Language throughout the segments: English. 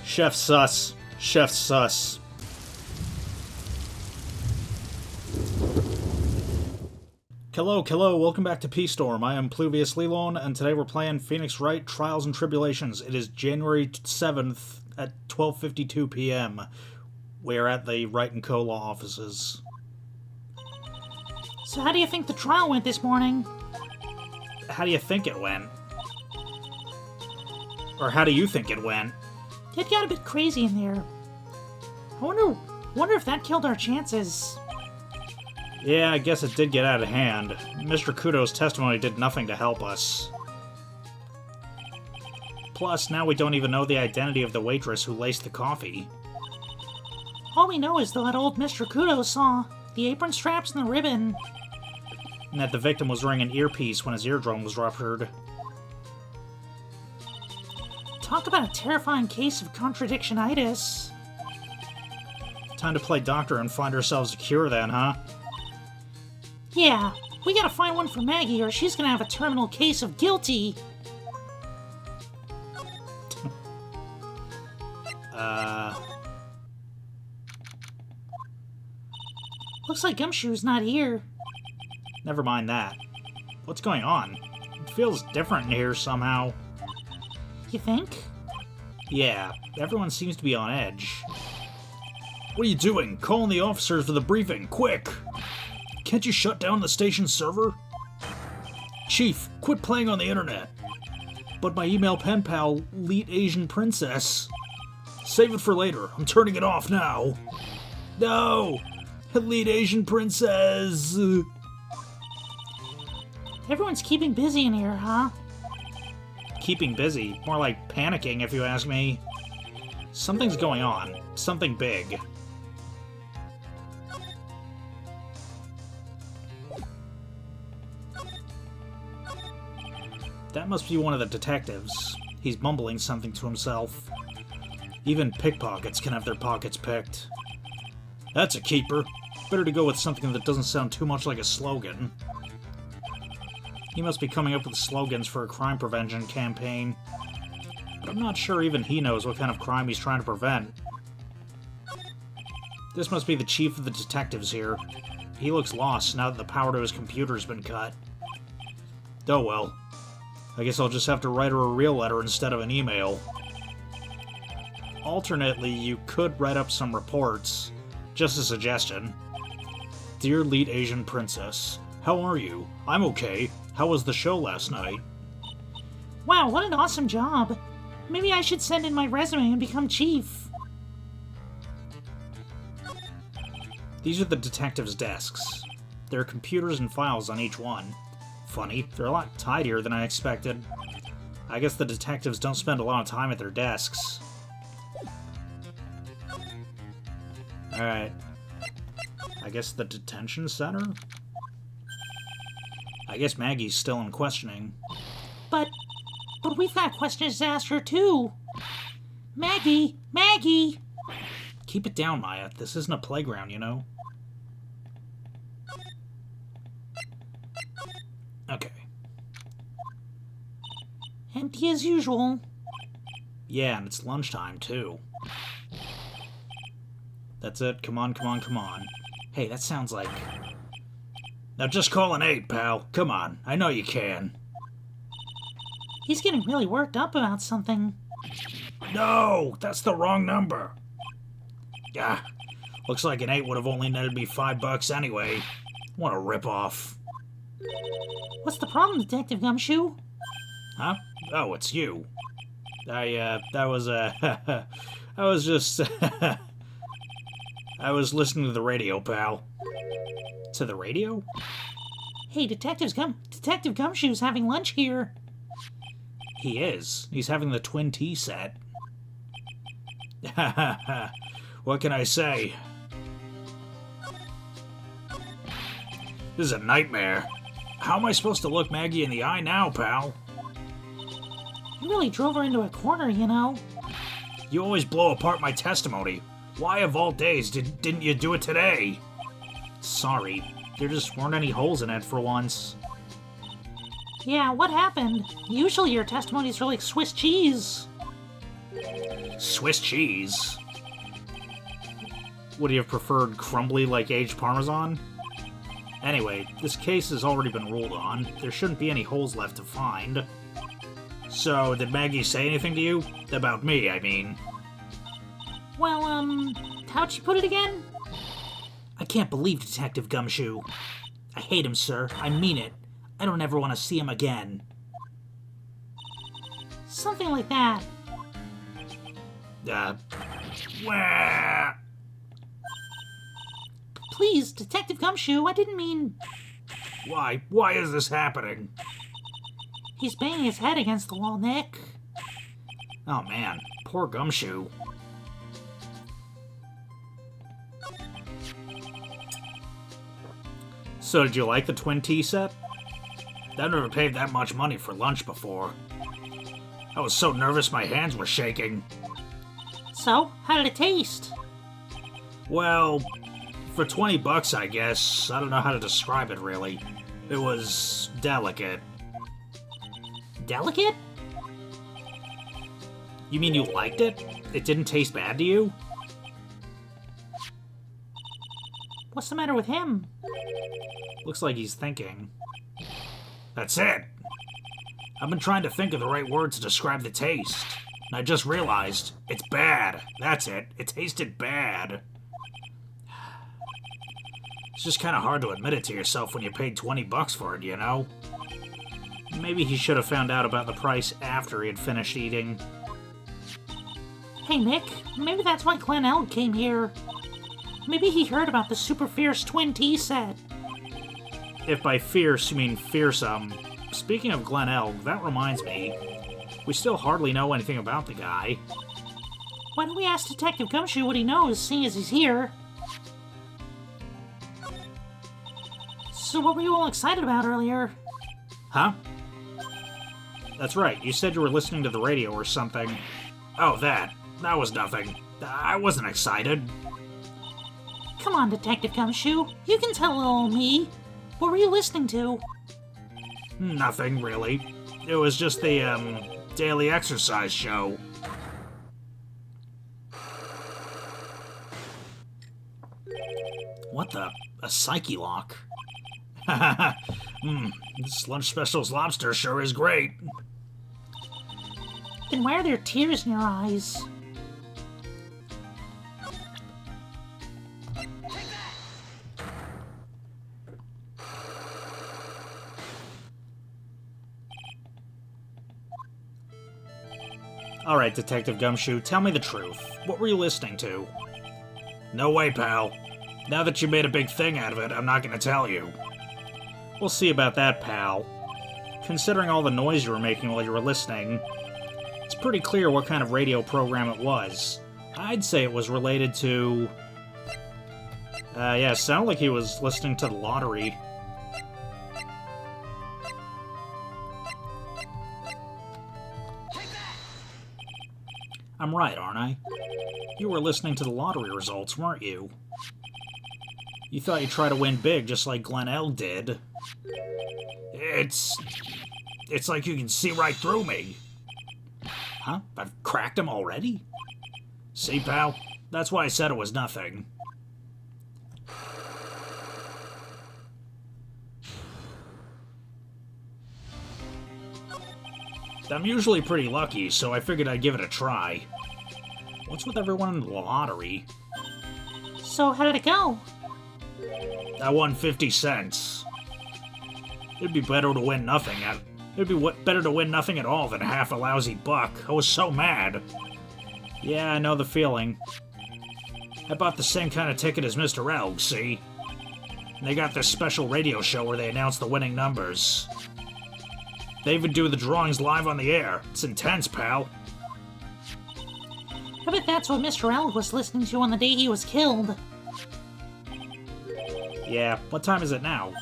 Chef sus. Chef sus. Hello, welcome back to P-Storm. I am Pluvius Lilon, and today we're playing Phoenix Wright, Trials and Tribulations. It is January 7th at 12:52 p.m. We're at the Wright & Co. law offices. So how do you think the trial went this morning? How do you think it went? Or how do you think it went? It got a bit crazy in there. I wonder if that killed our chances. Yeah, I guess it did get out of hand. Mr. Kudo's testimony did nothing to help us. Plus, now we don't even know the identity of the waitress who laced the coffee. All we know is that old Mr. Kudo saw the apron straps and the ribbon. And that the victim was wearing an earpiece when his eardrum was ruptured. Talk about a terrifying case of contradictionitis. Time to play doctor and find ourselves a cure then, huh? Yeah, we gotta find one for Maggie or she's gonna have a terminal case of guilty. Looks like Gumshoe's not here. Never mind that. What's going on? It feels different in here somehow. You think? Yeah, everyone seems to be on edge. What are you doing? Calling the officers for the briefing, quick! Can't you shut down the station server? Chief, quit playing on the internet. But my email pen pal, Elite Asian Princess. Save it for later. I'm turning it off now. No! Elite Asian Princess! Everyone's keeping busy in here, huh? Keeping busy. More like panicking, if you ask me. Something's going on. Something big. That must be one of the detectives. He's mumbling something to himself. Even pickpockets can have their pockets picked. That's a keeper. Better to go with something that doesn't sound too much like a slogan. He must be coming up with slogans for a crime prevention campaign. But I'm not sure even he knows what kind of crime he's trying to prevent. This must be the chief of the detectives here. He looks lost now that the power to his computer's been cut. Oh well. I guess I'll just have to write her a real letter instead of an email. Alternately, you could write up some reports. Just a suggestion. Dear Lead Asian Princess, how are you? I'm okay. How was the show last night? Wow, what an awesome job. Maybe I should send in my resume and become chief. These are the detectives' desks. There are computers and files on each one. Funny, they're a lot tidier than I expected. I guess the detectives don't spend a lot of time at their desks. Alright. I guess the detention center? I guess Maggie's still in questioning. But we've got questions to ask her too. Maggie! Maggie! Keep it down, Maya. This isn't a playground, you know? Okay. Empty as usual. Yeah, and it's lunchtime, too. That's it. Come on. Hey, that sounds like... Now just call an 8, pal. Come on. I know you can. He's getting really worked up about something. No! That's the wrong number. Yeah. Looks like an 8 would have only netted me $5 anyway. What a ripoff. What's the problem, Detective Gumshoe? Huh? Oh, it's you. I was just... I was listening to the radio, pal. To the radio? Hey, Detective Gumshoe's having lunch here. He is. He's having the twin tea set. What can I say? This is a nightmare. How am I supposed to look Maggie in the eye now, pal? You really drove her into a corner, you know. You always blow apart my testimony. Why of all days didn't you do it today? Sorry, there just weren't any holes in it for once. Yeah, what happened? Usually your testimonies are like Swiss cheese. Swiss cheese. Would you have preferred crumbly like aged Parmesan? Anyway, this case has already been ruled on. There shouldn't be any holes left to find. So, did Maggie say anything to you? About me, I mean. Well, how'd she put it again? I can't believe Detective Gumshoe. I hate him, sir. I mean it. I don't ever want to see him again. Something like that. Wah. Please, Detective Gumshoe, I didn't mean... Why? Why is this happening? He's banging his head against the wall, Nick. Oh man, poor Gumshoe. So did you like the twin tea set? I've never paid that much money for lunch before. I was so nervous my hands were shaking. So, how did it taste? Well, for 20 bucks, I guess. I don't know how to describe it, really. It was delicate. Delicate? You mean you liked it? It didn't taste bad to you? What's the matter with him? Looks like he's thinking. That's it! I've been trying to think of the right word to describe the taste. And I just realized, it's bad. That's it. It tasted bad. It's just kind of hard to admit it to yourself when you paid 20 bucks for it, you know? Maybe he should have found out about the price after he had finished eating. Hey, Nick, maybe that's why Glen Elg came here. Maybe he heard about the super fierce twin tea set. If by fierce you mean fearsome. Speaking of Glen Elg, that reminds me. We still hardly know anything about the guy. Why don't we ask Detective Gumshoe what he knows, seeing as he's here? So what were you all excited about earlier? Huh? That's right, you said you were listening to the radio or something. Oh, that. That was nothing. I wasn't excited. Come on, Detective Gumshoe. You can tell little old me. What were you listening to? Nothing, really. It was just the, daily exercise show. What the? A psyche lock? This lunch special's lobster sure is great. Then why are there tears in your eyes? Alright, Detective Gumshoe, tell me the truth. What were you listening to? No way, pal. Now that you made a big thing out of it, I'm not gonna tell you. We'll see about that, pal. Considering all the noise you were making while you were listening, it's pretty clear what kind of radio program it was. I'd say it was related to... yeah, it sounded like he was listening to the lottery. I'm right, aren't I? You were listening to the lottery results, weren't you? You thought you'd try to win big just like Glen Elg did. It's like you can see right through me. Huh? I've cracked him already? See, pal? That's why I said it was nothing. I'm usually pretty lucky, so I figured I'd give it a try. What's with everyone in the lottery? So how did it go? I won 50 cents. It'd be better to win nothing better to win nothing at all than half a lousy buck. I was so mad. Yeah, I know the feeling. I bought the same kind of ticket as Mr. Elg, see? And they got this special radio show where they announce the winning numbers. They even do the drawings live on the air. It's intense, pal. I bet that's what Mr. Elg was listening to on the day he was killed. Yeah, what time is it now?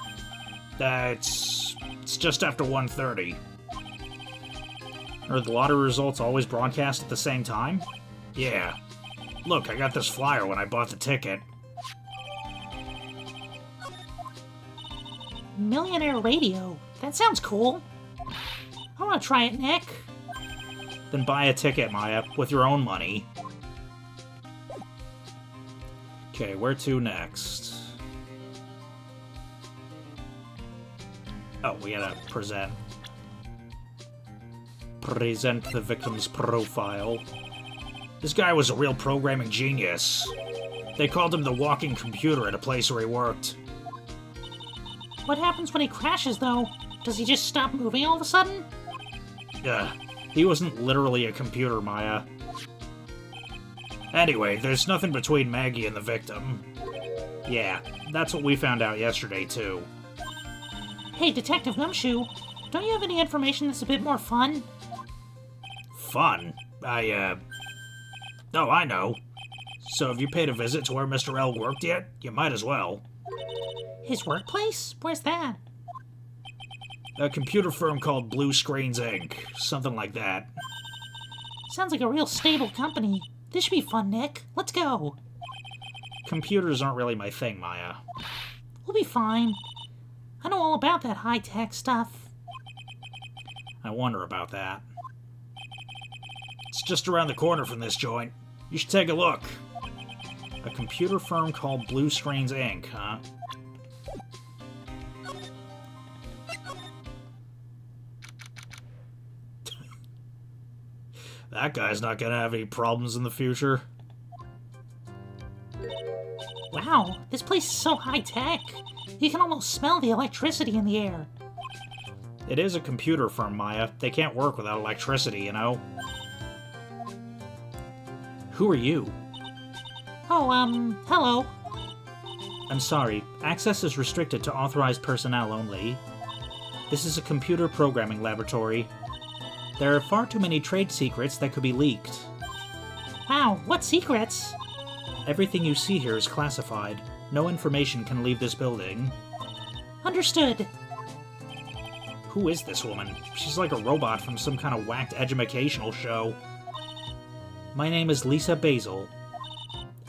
It's just after 1:30. Are the lottery results always broadcast at the same time? Yeah. Look, I got this flyer when I bought the ticket. Millionaire Radio. That sounds cool. I want to try it, Nick. Then buy a ticket, Maya, with your own money. Okay, where to next? Oh, we gotta present. Present the victim's profile. This guy was a real programming genius. They called him the walking computer at a place where he worked. What happens when he crashes, though? Does he just stop moving all of a sudden? He wasn't literally a computer, Maya. Anyway, there's nothing between Maggie and the victim. Yeah, that's what we found out yesterday, too. Hey, Detective Gumshoe, don't you have any information that's a bit more fun? Fun? Oh, I know. So have you paid a visit to where Mr. L worked yet? You might as well. His workplace? Where's that? A computer firm called Blue Screens, Inc. Something like that. Sounds like a real stable company. This should be fun, Nick. Let's go. Computers aren't really my thing, Maya. We'll be fine. I know all about that high-tech stuff. I wonder about that. It's just around the corner from this joint. You should take a look. A computer firm called Blue Screens, Inc., huh? That guy's not gonna have any problems in the future. Wow, this place is so high-tech. You can almost smell the electricity in the air. It is a computer firm, Maya. They can't work without electricity, you know? Who are you? Oh, hello. I'm sorry. Access is restricted to authorized personnel only. This is a computer programming laboratory. There are far too many trade secrets that could be leaked. Wow, what secrets? Everything you see here is classified. No information can leave this building. Understood. Who is this woman? She's like a robot from some kind of whacked educational show. My name is Lisa Basil.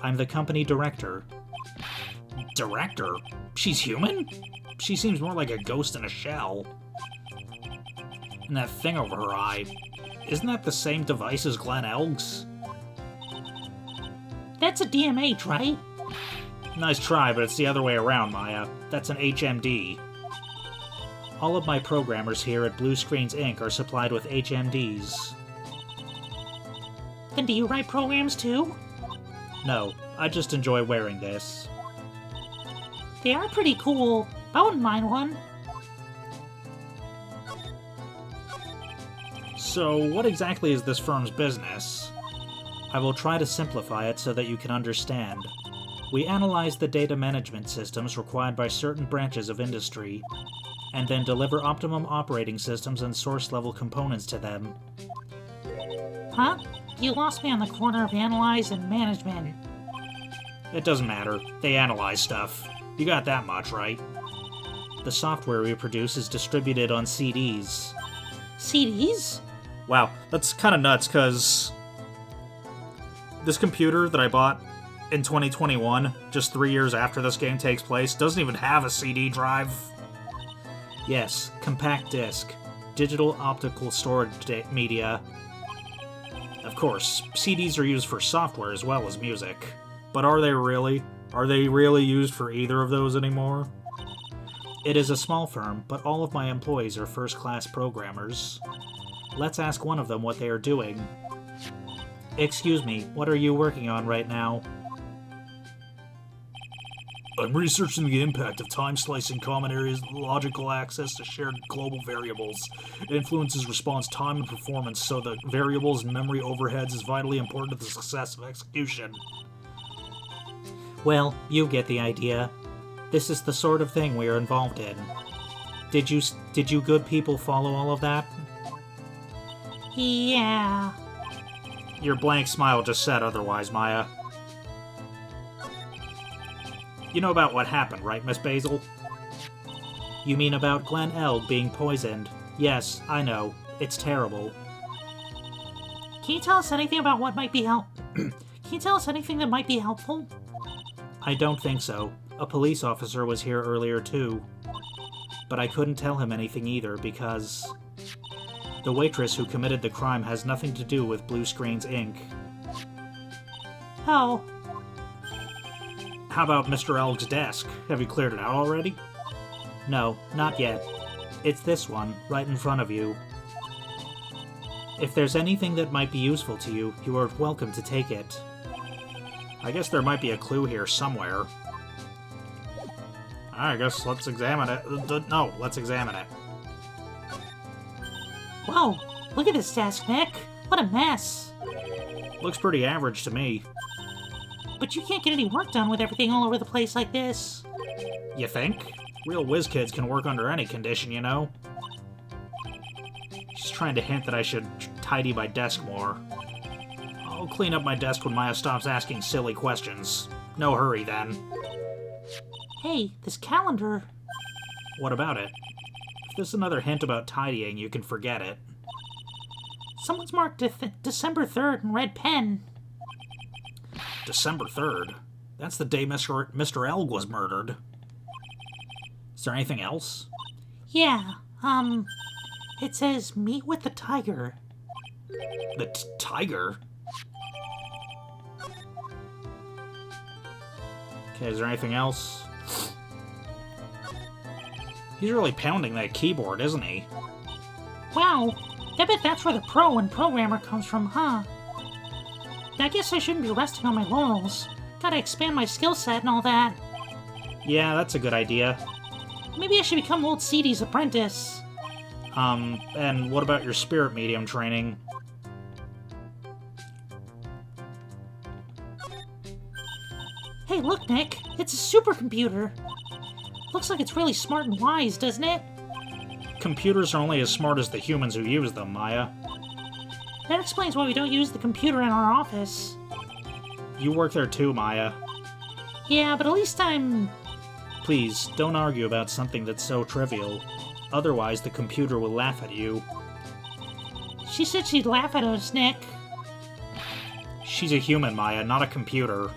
I'm the company director. Director? She's human? She seems more like a ghost in a shell. And that thing over her eye, isn't that the same device as Glenn Elg's? That's a DMH, right? Nice try, but it's the other way around, Maya. That's an HMD. All of my programmers here at Blue Screens Inc. are supplied with HMDs. Then do you write programs too? No, I just enjoy wearing this. They are pretty cool. I wouldn't mind one. So, what exactly is this firm's business? I will try to simplify it so that you can understand. We analyze the data management systems required by certain branches of industry, and then deliver optimum operating systems and source-level components to them. Huh? You lost me on the corner of analyze and management. It doesn't matter. They analyze stuff. You got that much, right? The software we produce is distributed on CDs. CDs? Wow, that's kind of nuts, because this computer that I bought in 2021, just 3 years after this game takes place, doesn't even have a CD drive. Yes, compact disc. Digital optical storage media. Of course, CDs are used for software as well as music. But are they really? Are they really used for either of those anymore? It is a small firm, but all of my employees are first-class programmers. Let's ask one of them what they are doing. Excuse me, what are you working on right now? I'm researching the impact of time-slicing common areas logical access to shared global variables. It influences response time and performance, so the variables and memory overheads is vitally important to the success of execution. Well, you get the idea. This is the sort of thing we are involved in. Did you good people follow all of that? Yeah. Your blank smile just said otherwise, Maya. You know about what happened, right, Miss Basil? You mean about Glenn Elg being poisoned? Yes, I know. It's terrible. Can you tell us anything about what might be Can you tell us anything that might be helpful? I don't think so. A police officer was here earlier, too. But I couldn't tell him anything either, because The waitress who committed the crime has nothing to do with Blue Screens Inc. Oh, How about Mr. Elg's desk? Have you cleared it out already? No, not yet. It's this one, right in front of you. If there's anything that might be useful to you, you are welcome to take it. I guess there might be a clue here somewhere. I guess let's examine it. No, let's examine it. whoa, look at this desk, Nick. What a mess. Looks pretty average to me. But you can't get any work done with everything all over the place like this. You think? Real whiz kids can work under any condition, you know? She's trying to hint that I should tidy my desk more. I'll clean up my desk when Maya stops asking silly questions. No hurry, then. Hey, this calendar. What about it? If there's another hint about tidying, you can forget it. Someone's marked December 3rd in red pen. December 3rd? That's the day Mr. Elg was murdered. Is there anything else? Yeah, it says meet with the tiger. The tiger? Okay, is there anything else? He's really pounding that keyboard, isn't he? Wow, I bet that's where the pro and programmer comes from, huh? I guess I shouldn't be resting on my laurels. Gotta expand my skill set and all that. Yeah, that's a good idea. Maybe I should become old CD's apprentice. And what about your spirit medium training? Hey, look, Nick. It's a supercomputer. Looks like it's really smart and wise, doesn't it? Computers are only as smart as the humans who use them, Maya. That explains why we don't use the computer in our office. You work there too, Maya. Yeah, but at least I'm... Please, don't argue about something that's so trivial. Otherwise, the computer will laugh at you. She said she'd laugh at us, Nick. She's a human, Maya, not a computer.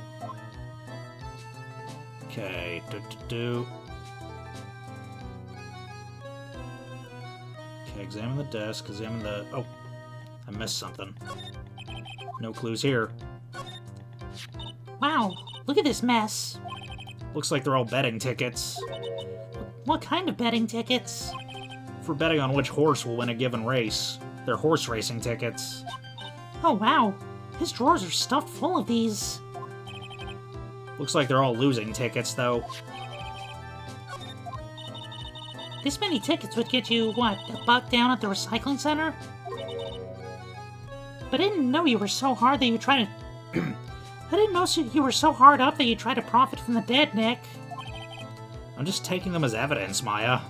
Okay, Okay, examine the desk, examine the... Oh, I missed something. No clues here. Wow, look at this mess. Looks like they're all betting tickets. What kind of betting tickets? For betting on which horse will win a given race. They're horse racing tickets. Oh wow, his drawers are stuffed full of these. Looks like they're all losing tickets, though. This many tickets would get you, what, $1 down at the recycling center? But I didn't know you were so hard that you try to... I didn't know you were so hard up that you try to profit from the dead, Nick. I'm just taking them as evidence, Maya.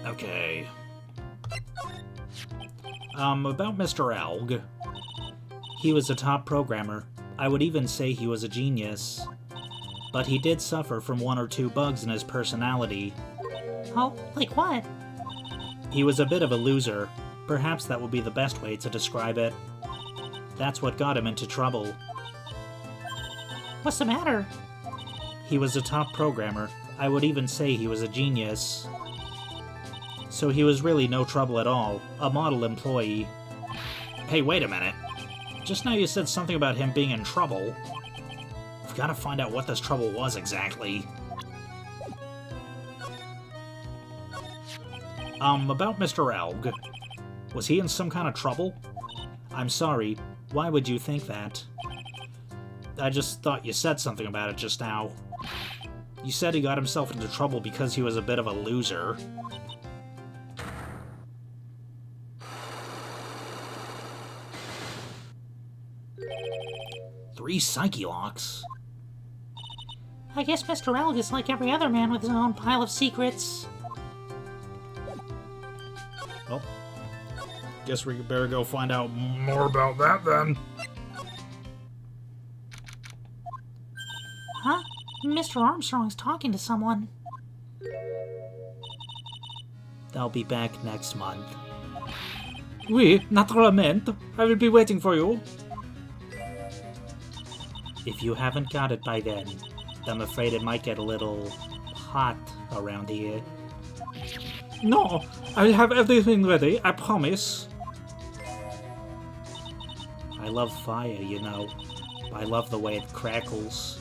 Okay. About Mr. Elg. He was a top programmer. I would even say he was a genius. But he did suffer from 1 or 2 bugs in his personality. Oh, like what? He was a bit of a loser. Perhaps that would be the best way to describe it. That's what got him into trouble. What's the matter? He was a top programmer. I would even say he was a genius. So he was really no trouble at all. A model employee. Hey, wait a minute. Just now you said something about him being in trouble. I've got to find out what this trouble was exactly. About Mr. Elg. Was he in some kind of trouble? I'm sorry. Why would you think that? I just thought you said something about it just now. You said he got himself into trouble because he was a bit of a loser. Three psyche locks? I guess Mr. Elg is like every other man with his own pile of secrets. Well, guess we better go find out more about that then. Huh? Mr. Armstrong's talking to someone. I'll be back next month. Oui, naturellement. I will be waiting for you. If you haven't got it by then, I'm afraid it might get a little hot around here. No, I'll have everything ready, I promise. I love fire, you know. I love the way it crackles.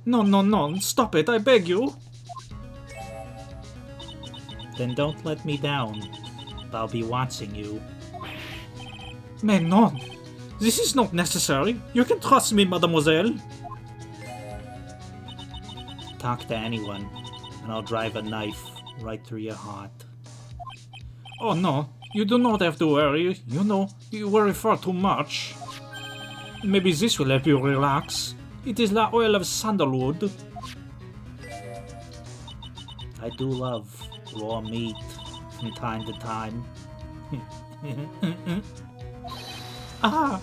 No, stop it, I beg you. Then don't let me down. I'll be watching you. Mais non! This is not necessary. You can trust me, mademoiselle. Talk to anyone, and I'll drive a knife right through your heart. Oh no, you do not have to worry. You know, you worry far too much. Maybe this will help you relax. It is the oil of sandalwood. I do love raw meat from time to time. Ah!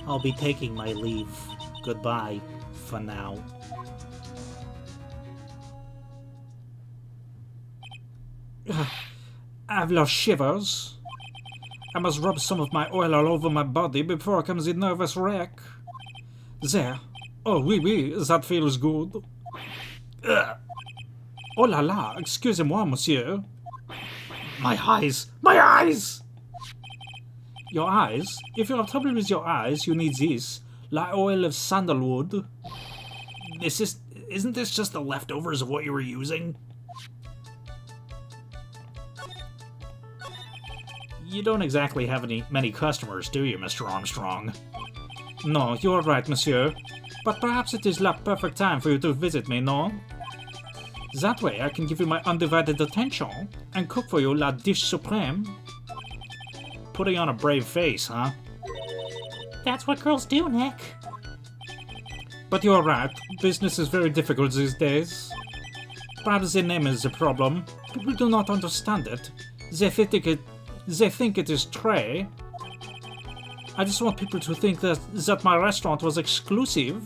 I'll be taking my leave. Goodbye, for now. I've lost shivers. I must rub some of my oil all over my body before comes a nervous wreck. There. Oh, oui, that feels good. Oh la la, excusez-moi, monsieur. My eyes! My eyes! Your eyes? If you have trouble with your eyes, you need this. La oil of sandalwood. Isn't this just the leftovers of what you were using? You don't exactly have many customers, do you, Mr. Armstrong? No, you are right, monsieur. But perhaps it is the perfect time for you to visit me, no? That way I can give you my undivided attention and cook for you la dish supreme. Putting on a brave face, huh? That's what girls do, Nick. But you're right, business is very difficult these days. Perhaps the name is the problem. People do not understand it. They think it is Trey. I just want people to think that my restaurant was exclusive.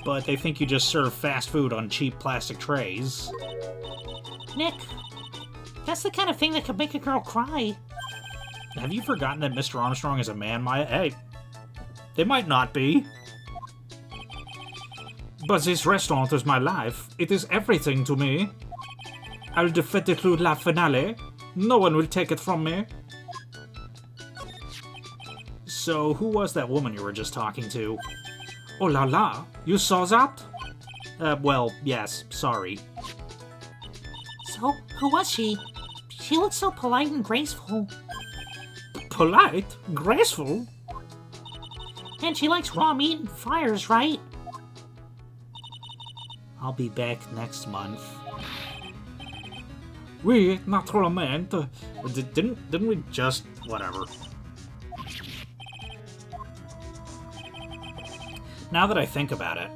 But they think you just serve fast food on cheap plastic trays. Nick, that's the kind of thing that could make a girl cry. Have you forgotten that Mr. Armstrong is a man, Maya? Hey, they might not be. But this restaurant is my life. It is everything to me. I'll defend it to la finale. No one will take it from me. So, who was that woman you were just talking to? Oh la la, you saw that? Well, yes, sorry. So, who was she? She looked so polite and graceful. Polite? Graceful? And she likes raw meat and fryers, right? I'll be back next month. Oui, naturellement. Didn't we just... whatever. Now that I think about it...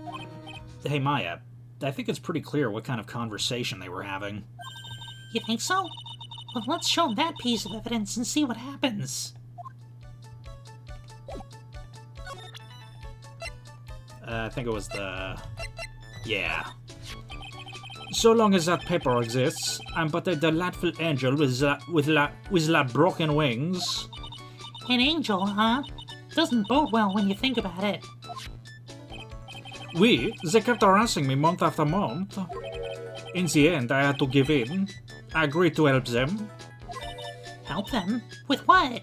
Hey, Maya, I think it's pretty clear what kind of conversation they were having. You think so? Well, let's show them that piece of evidence and see what happens. I think it was the... yeah. So long as that paper exists, I'm but a delightful angel with broken wings. An angel, huh? Doesn't bode well when you think about it. Oui, they kept harassing me month after month. In the end, I had to give in. I agreed to help them. Help them? With what?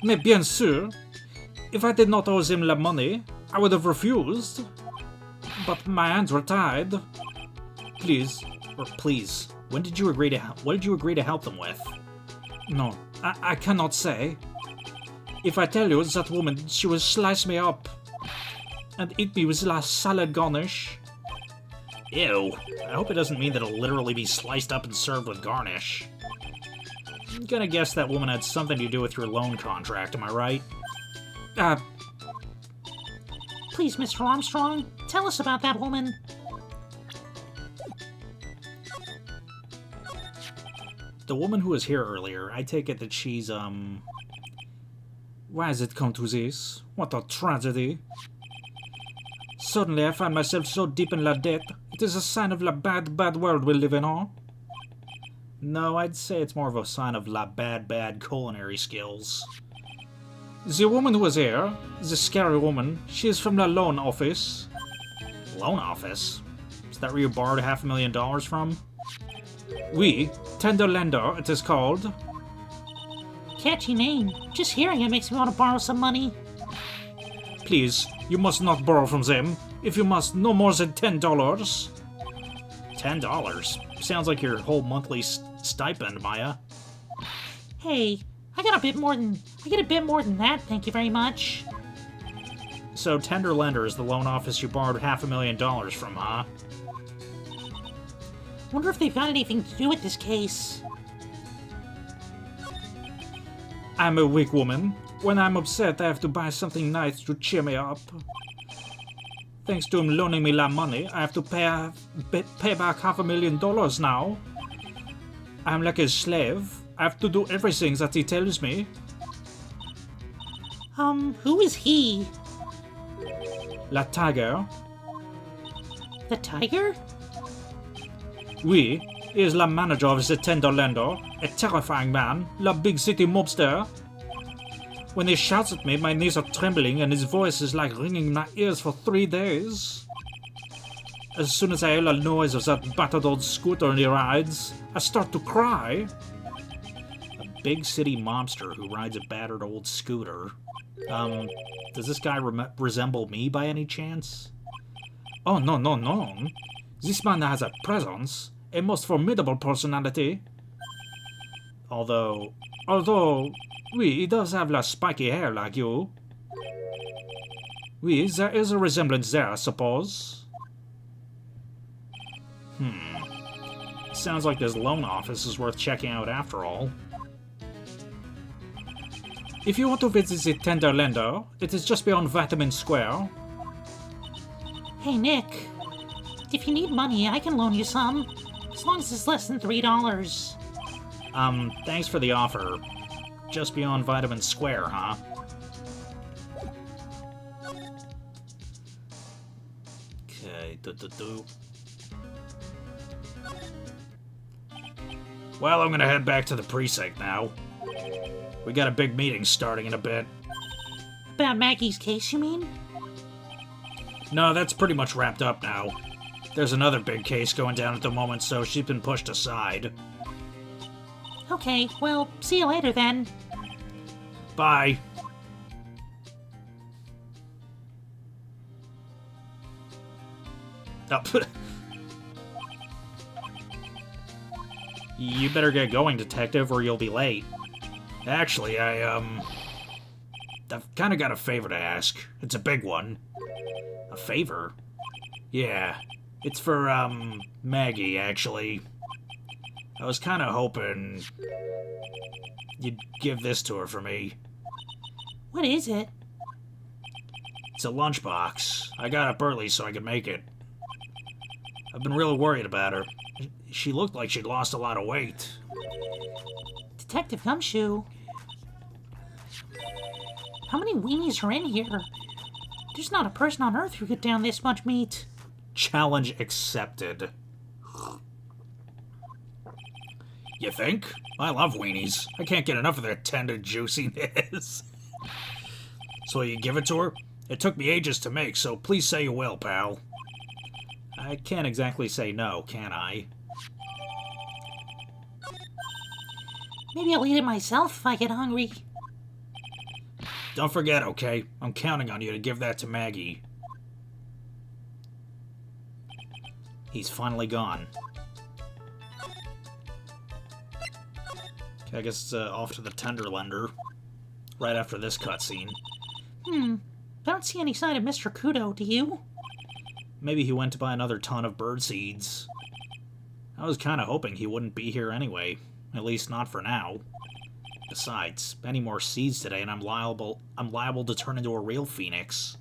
Mais bien sûr, if I did not owe them the money, I would have refused. But my hands were tied. Please, what did you agree to help them with? No, I cannot say. If I tell you that woman, she will slice me up and eat me with la salad garnish. Ew, I hope it doesn't mean that it'll literally be sliced up and served with garnish. I'm gonna guess that woman had something to do with your loan contract, am I right? Please, Mr. Armstrong, tell us about that woman. The woman who was here earlier, I take it that she's, Why has it come to this? What a tragedy. Suddenly I find myself so deep in la debt. It is a sign of la bad world we live in, huh? No, I'd say it's more of a sign of la bad culinary skills. The woman who was here, the scary woman, she is from the loan office. Loan office? Is that where you borrowed $500,000 from? Oui, tender lender, it is called. Catchy name. Just hearing it makes me want to borrow some money. Please, you must not borrow from them. If you must, no more than $10. $10? Sounds like your whole monthly stipend, Maya. Hey, I get a bit more than that, thank you very much. So Tender Lender is the loan office you borrowed $500,000 from, huh? Wonder if they've got anything to do with this case. I'm a weak woman. When I'm upset, I have to buy something nice to cheer me up. Thanks to him loaning me that money, I have to pay back $500,000 now. I'm like a slave. I have to do everything that he tells me. Who is he? La Tiger. The tiger? Oui, he is the manager of the Tender Lender, a terrifying man, la big city mobster. When he shouts at me, my knees are trembling and his voice is like ringing in my ears for 3 days. As soon as I hear the noise of that battered old scooter he rides, I start to cry. A big city mobster who rides a battered old scooter. Does this guy resemble me by any chance? Oh, no, no, no. This man has a presence, a most formidable personality. Although, oui, he does have la spiky hair like you. Oui, there is a resemblance there, I suppose. Sounds like this loan office is worth checking out after all. If you want to visit the Tender Lender, it is just beyond Vitamin Square. Hey, Nick. If you need money, I can loan you some. As long as it's less than $3. Thanks for the offer. Just beyond Vitamin Square, huh? Okay, Well, I'm gonna head back to the precinct now. We got a big meeting starting in a bit. About Maggie's case, you mean? No, that's pretty much wrapped up now. There's another big case going down at the moment, so she's been pushed aside. Okay, well, see you later then. Bye. Oh. You better get going, detective, or you'll be late. Actually, I've kind of got a favor to ask. It's a big one. A favor? Yeah. It's for, Maggie, actually. I was kind of hoping you'd give this to her for me. What is it? It's a lunchbox. I got up early so I could make it. I've been really worried about her. She looked like she'd lost a lot of weight. Detective Gumshoe. How many weenies are in here? There's not a person on Earth who could down this much meat. Challenge accepted. You think? I love weenies. I can't get enough of their tender juiciness. So you give it to her? It took me ages to make, so please say you will, pal. I can't exactly say no, can I? Maybe I'll eat it myself if I get hungry. Don't forget, okay? I'm counting on you to give that to Maggie. He's finally gone. Okay, I guess it's off to the Tender Lender. Right after this cutscene. I don't see any sign of Mr. Kudo, do you? Maybe he went to buy another ton of bird seeds. I was kind of hoping he wouldn't be here anyway. At least not for now. Besides, any more seeds today and I'm liable to turn into a real phoenix.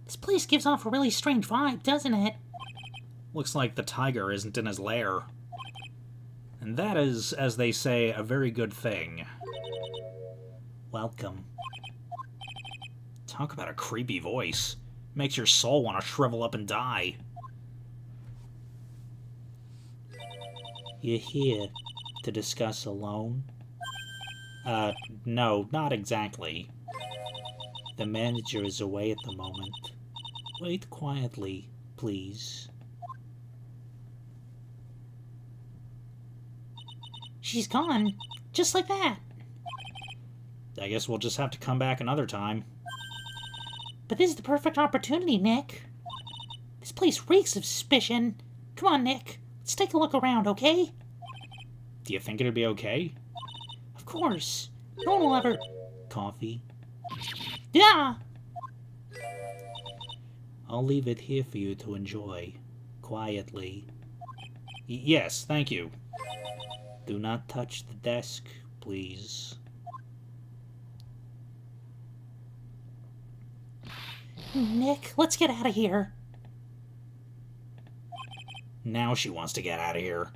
This place gives off a really strange vibe, doesn't it? Looks like the tiger isn't in his lair. And that is, as they say, a very good thing. Welcome. Talk about a creepy voice. Makes your soul want to shrivel up and die. You're here to discuss a loan? No, not exactly. The manager is away at the moment. Wait quietly, please. She's gone. Just like that. I guess we'll just have to come back another time. But this is the perfect opportunity, Nick. This place reeks of suspicion. Come on, Nick. Let's take a look around, okay? Do you think it'd be okay? Of course. No one will ever... Coffee? Yeah! I'll leave it here for you to enjoy. Quietly. Yes, thank you. Do not touch the desk, please. Nick, let's get out of here. Now she wants to get out of here.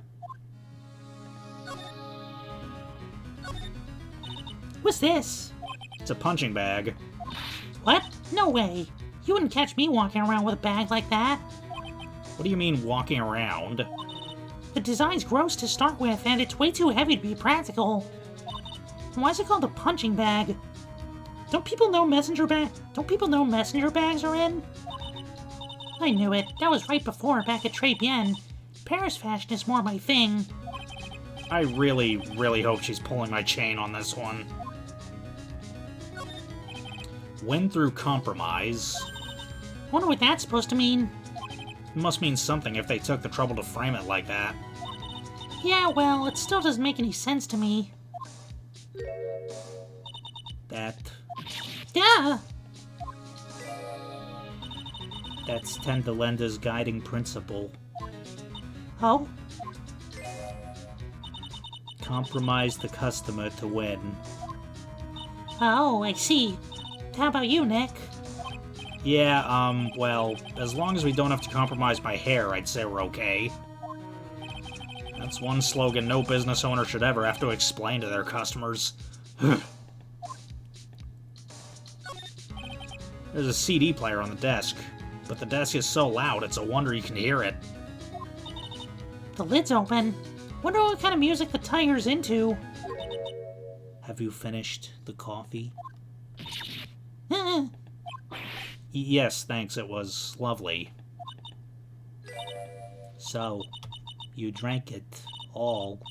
What's this? It's a punching bag. What? No way. You wouldn't catch me walking around with a bag like that. What do you mean, walking around? The design's gross to start with, and it's way too heavy to be practical. Why is it called a punching bag? Don't people know messenger bags are in? I knew it. That was right before, back at Tribulations. Paris fashion is more my thing. I really, really hope she's pulling my chain on this one. Win through compromise. Wonder what that's supposed to mean. It must mean something if they took the trouble to frame it like that. Yeah, well, it still doesn't make any sense to me. That... Yeah! That's Tendelenda's guiding principle. Oh? Compromise the customer to win. Oh, I see. How about you, Nick? Yeah, well, as long as we don't have to compromise my hair, I'd say we're okay. That's one slogan no business owner should ever have to explain to their customers. There's a CD player on the desk, but the desk is so loud it's a wonder you can hear it. The lid's open. Wonder what kind of music the tiger's into. Have you finished the coffee? Eh. Yes, thanks, it was lovely. So, you drank it all.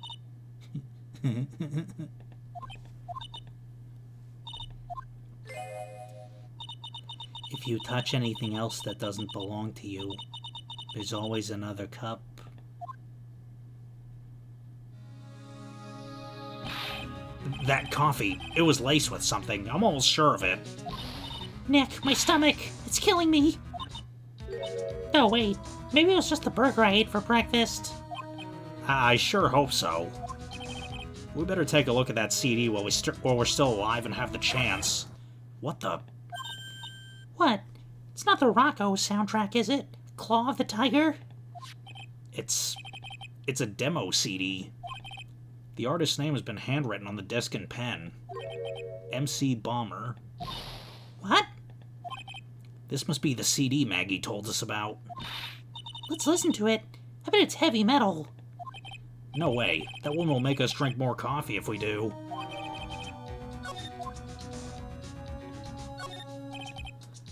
If you touch anything else that doesn't belong to you, there's always another cup. That coffee, it was laced with something. I'm almost sure of it. Nick, my stomach. It's killing me. Oh, wait. Maybe it was just the burger I ate for breakfast. I sure hope so. We better take a look at that CD while we're still alive and have the chance. What the... What? It's not the Rocco soundtrack, is it? Claw of the Tiger? It's a demo CD. The artist's name has been handwritten on the disc in pen. MC Bomber. What? This must be the CD Maggie told us about. Let's listen to it. I bet it's heavy metal. No way. That one will make us drink more coffee if we do.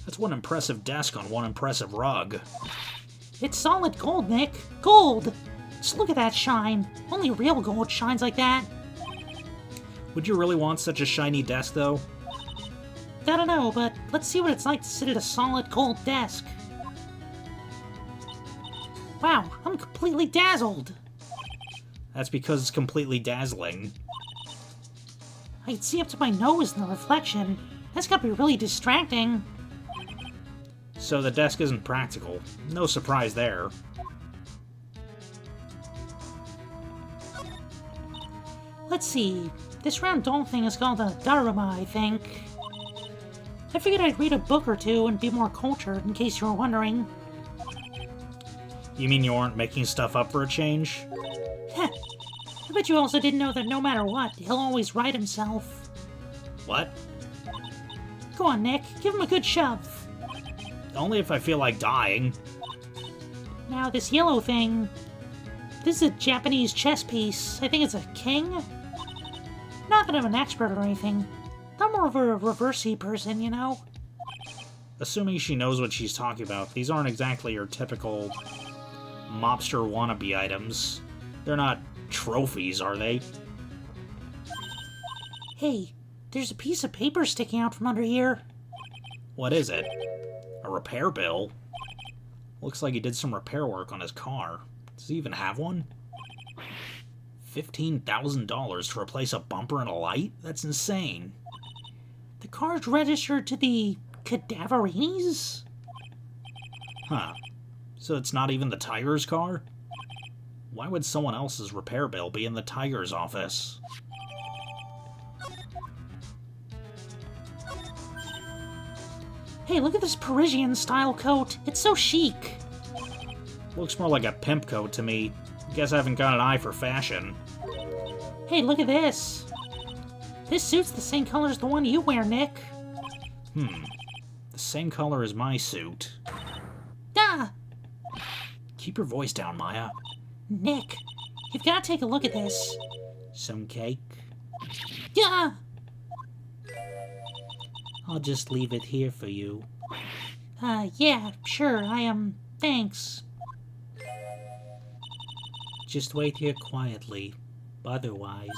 That's one impressive desk on one impressive rug. It's solid gold, Nick. Gold! Just look at that shine. Only real gold shines like that. Would you really want such a shiny desk, though? I don't know, but let's see what it's like to sit at a solid gold desk. Wow, I'm completely dazzled. That's because it's completely dazzling. I can see up to my nose in the reflection. That's gotta be really distracting. So the desk isn't practical. No surprise there. Let's see. This round doll thing is called a Daruma, I think. I figured I'd read a book or two and be more cultured, in case you were wondering. You mean you aren't making stuff up for a change? Heh. I bet you also didn't know that no matter what, he'll always right himself. What? Go on, Nick. Give him a good shove. Only if I feel like dying. Now, this yellow thing... This is a Japanese chess piece. I think it's a king? Not that I'm an expert or anything. I'm more of a reversey person, you know? Assuming she knows what she's talking about, these aren't exactly your typical mobster wannabe items. They're not trophies, are they? Hey, there's a piece of paper sticking out from under here. What is it? A repair bill? Looks like he did some repair work on his car. Does he even have one? $15,000 to replace a bumper and a light? That's insane. The car's registered to the Cadaverines? Huh. So it's not even the Tiger's car? Why would someone else's repair bill be in the Tiger's office? Hey, look at this Parisian-style coat. It's so chic. Looks more like a pimp coat to me. Guess I haven't got an eye for fashion. Hey, look at this. This suit's the same color as the one you wear, Nick. The same color as my suit. Ah! Keep your voice down, Maya. Nick, you've got to take a look at this. Some cake? Yeah! I'll just leave it here for you. Yeah, sure, thanks. Just wait here quietly. Otherwise...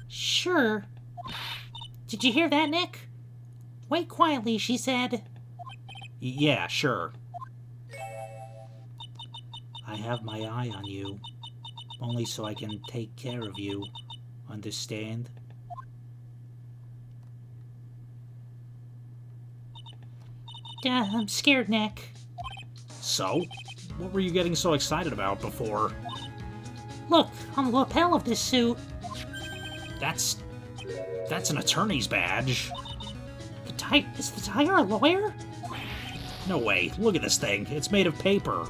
Sure. Did you hear that, Nick? Wait quietly, she said. Yeah, sure. I have my eye on you. Only so I can take care of you. Understand? I'm scared, Nick. So? What were you getting so excited about before? Look, on the lapel of this suit. That's an attorney's badge. Is the Tiger a lawyer? No way. Look at this thing. It's made of paper.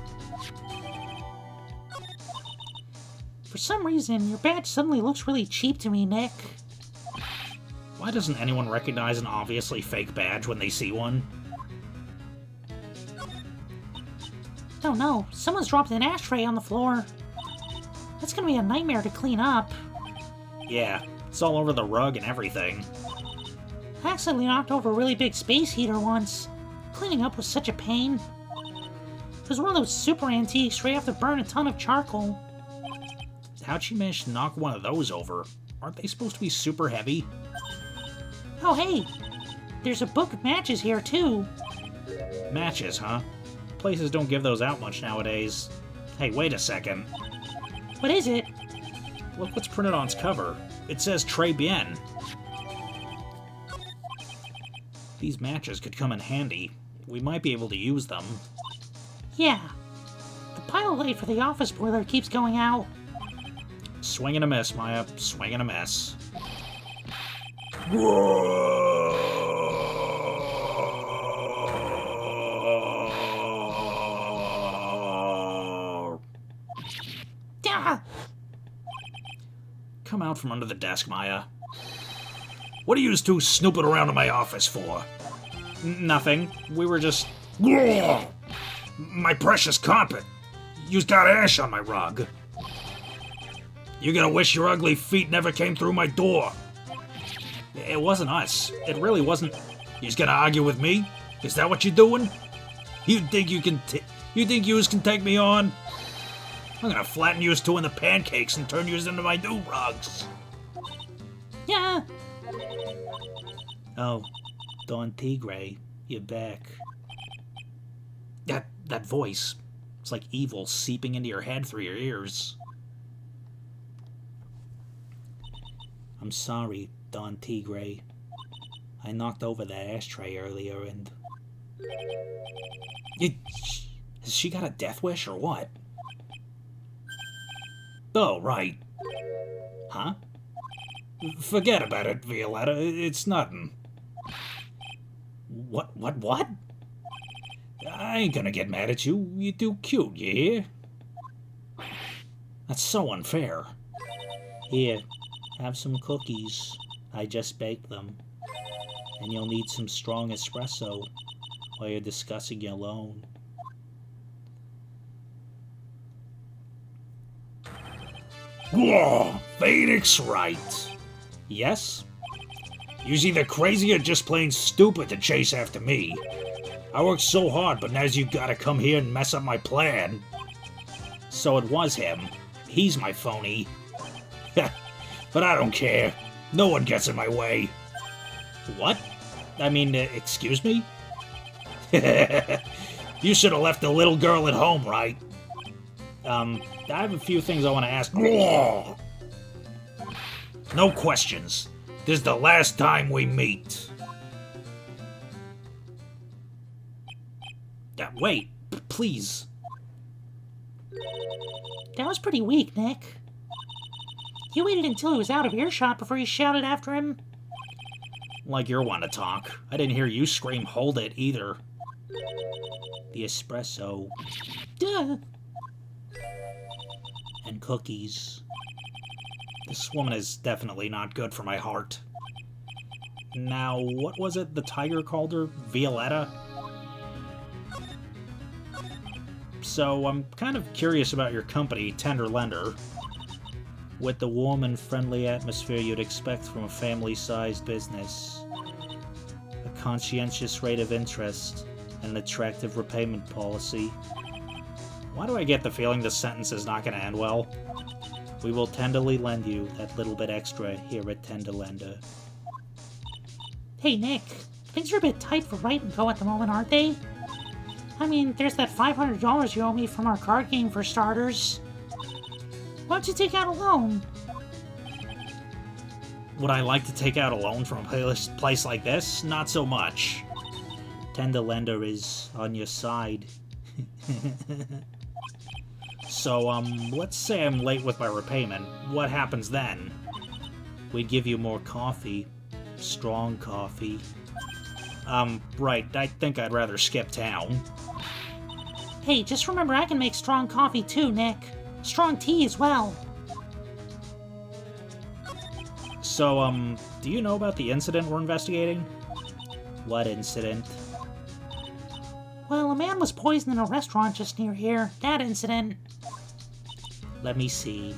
For some reason, your badge suddenly looks really cheap to me, Nick. Why doesn't anyone recognize an obviously fake badge when they see one? Oh no, someone's dropped an ashtray on the floor. That's gonna be a nightmare to clean up. Yeah, it's all over the rug and everything. I accidentally knocked over a really big space heater once. Cleaning up was such a pain. It was one of those super antiques where you have to burn a ton of charcoal. How'd she manage to knock one of those over? Aren't they supposed to be super heavy? Oh hey, there's a book of matches here too. Matches, huh? Places don't give those out much nowadays. Hey, wait a second. What is it? Look what's printed on its cover. It says Très Bien. These matches could come in handy. We might be able to use them. Yeah. The pilot light for the office boiler keeps going out. Swing and a miss, Maya. Swing and a miss. Ah! Come out from under the desk, Maya. What are you two snooping around in my office for? Nothing. We were just... My precious carpet. You've got ash on my rug. You're gonna wish your ugly feet never came through my door. It wasn't us. It really wasn't. You's gonna argue with me? Is that what you're doing? You think you can take me on? I'm gonna flatten yous two into pancakes and turn yous into my new rugs. Yeah. Oh, Don Tigre, you're back. That voice. It's like evil seeping into your head through your ears. I'm sorry, Don Tigre. I knocked over that ashtray earlier and... Has she got a death wish or what? Oh, right. Huh? Forget about it, Violetta. It's nothing. What? I ain't gonna get mad at you. You're too cute, you hear? That's so unfair. Here, have some cookies. I just baked them. And you'll need some strong espresso while you're discussing your loan. Whoa, Phoenix Wright. Yes? You's either crazy or just plain stupid to chase after me. I worked so hard, but now's you gotta come here and mess up my plan. So it was him. He's my phony. But I don't care. No one gets in my way. What? I mean, excuse me? You should have left the little girl at home, right? I have a few things I want to ask. No questions. This is the last time we meet. Wait, please. That was pretty weak, Nick. You waited until he was out of earshot before you shouted after him. Like you're one to talk. I didn't hear you scream, "Hold it," either. The espresso. Duh. And cookies. This woman is definitely not good for my heart. Now, what was it the tiger called her? Violetta? So, I'm kind of curious about your company, Tender Lender. With the warm and friendly atmosphere you'd expect from a family-sized business. A conscientious rate of interest, and an attractive repayment policy. Why do I get the feeling this sentence is not going to end well? We will tenderly lend you that little bit extra here at Tender Lender. Hey, Nick. Things are a bit tight for Wright & Co. at the moment, aren't they? I mean, there's that $500 you owe me from our card game for starters. Why don't you take out a loan? Would I like to take out a loan from a place like this? Not so much. Tender Lender is on your side. So, let's say I'm late with my repayment. What happens then? We'd give you more coffee. Strong coffee. Right, I think I'd rather skip town. Hey, just remember I can make strong coffee too, Nick. Strong tea as well. So, do you know about the incident we're investigating? What incident? Well, a man was poisoned in a restaurant just near here. That incident. Let me see.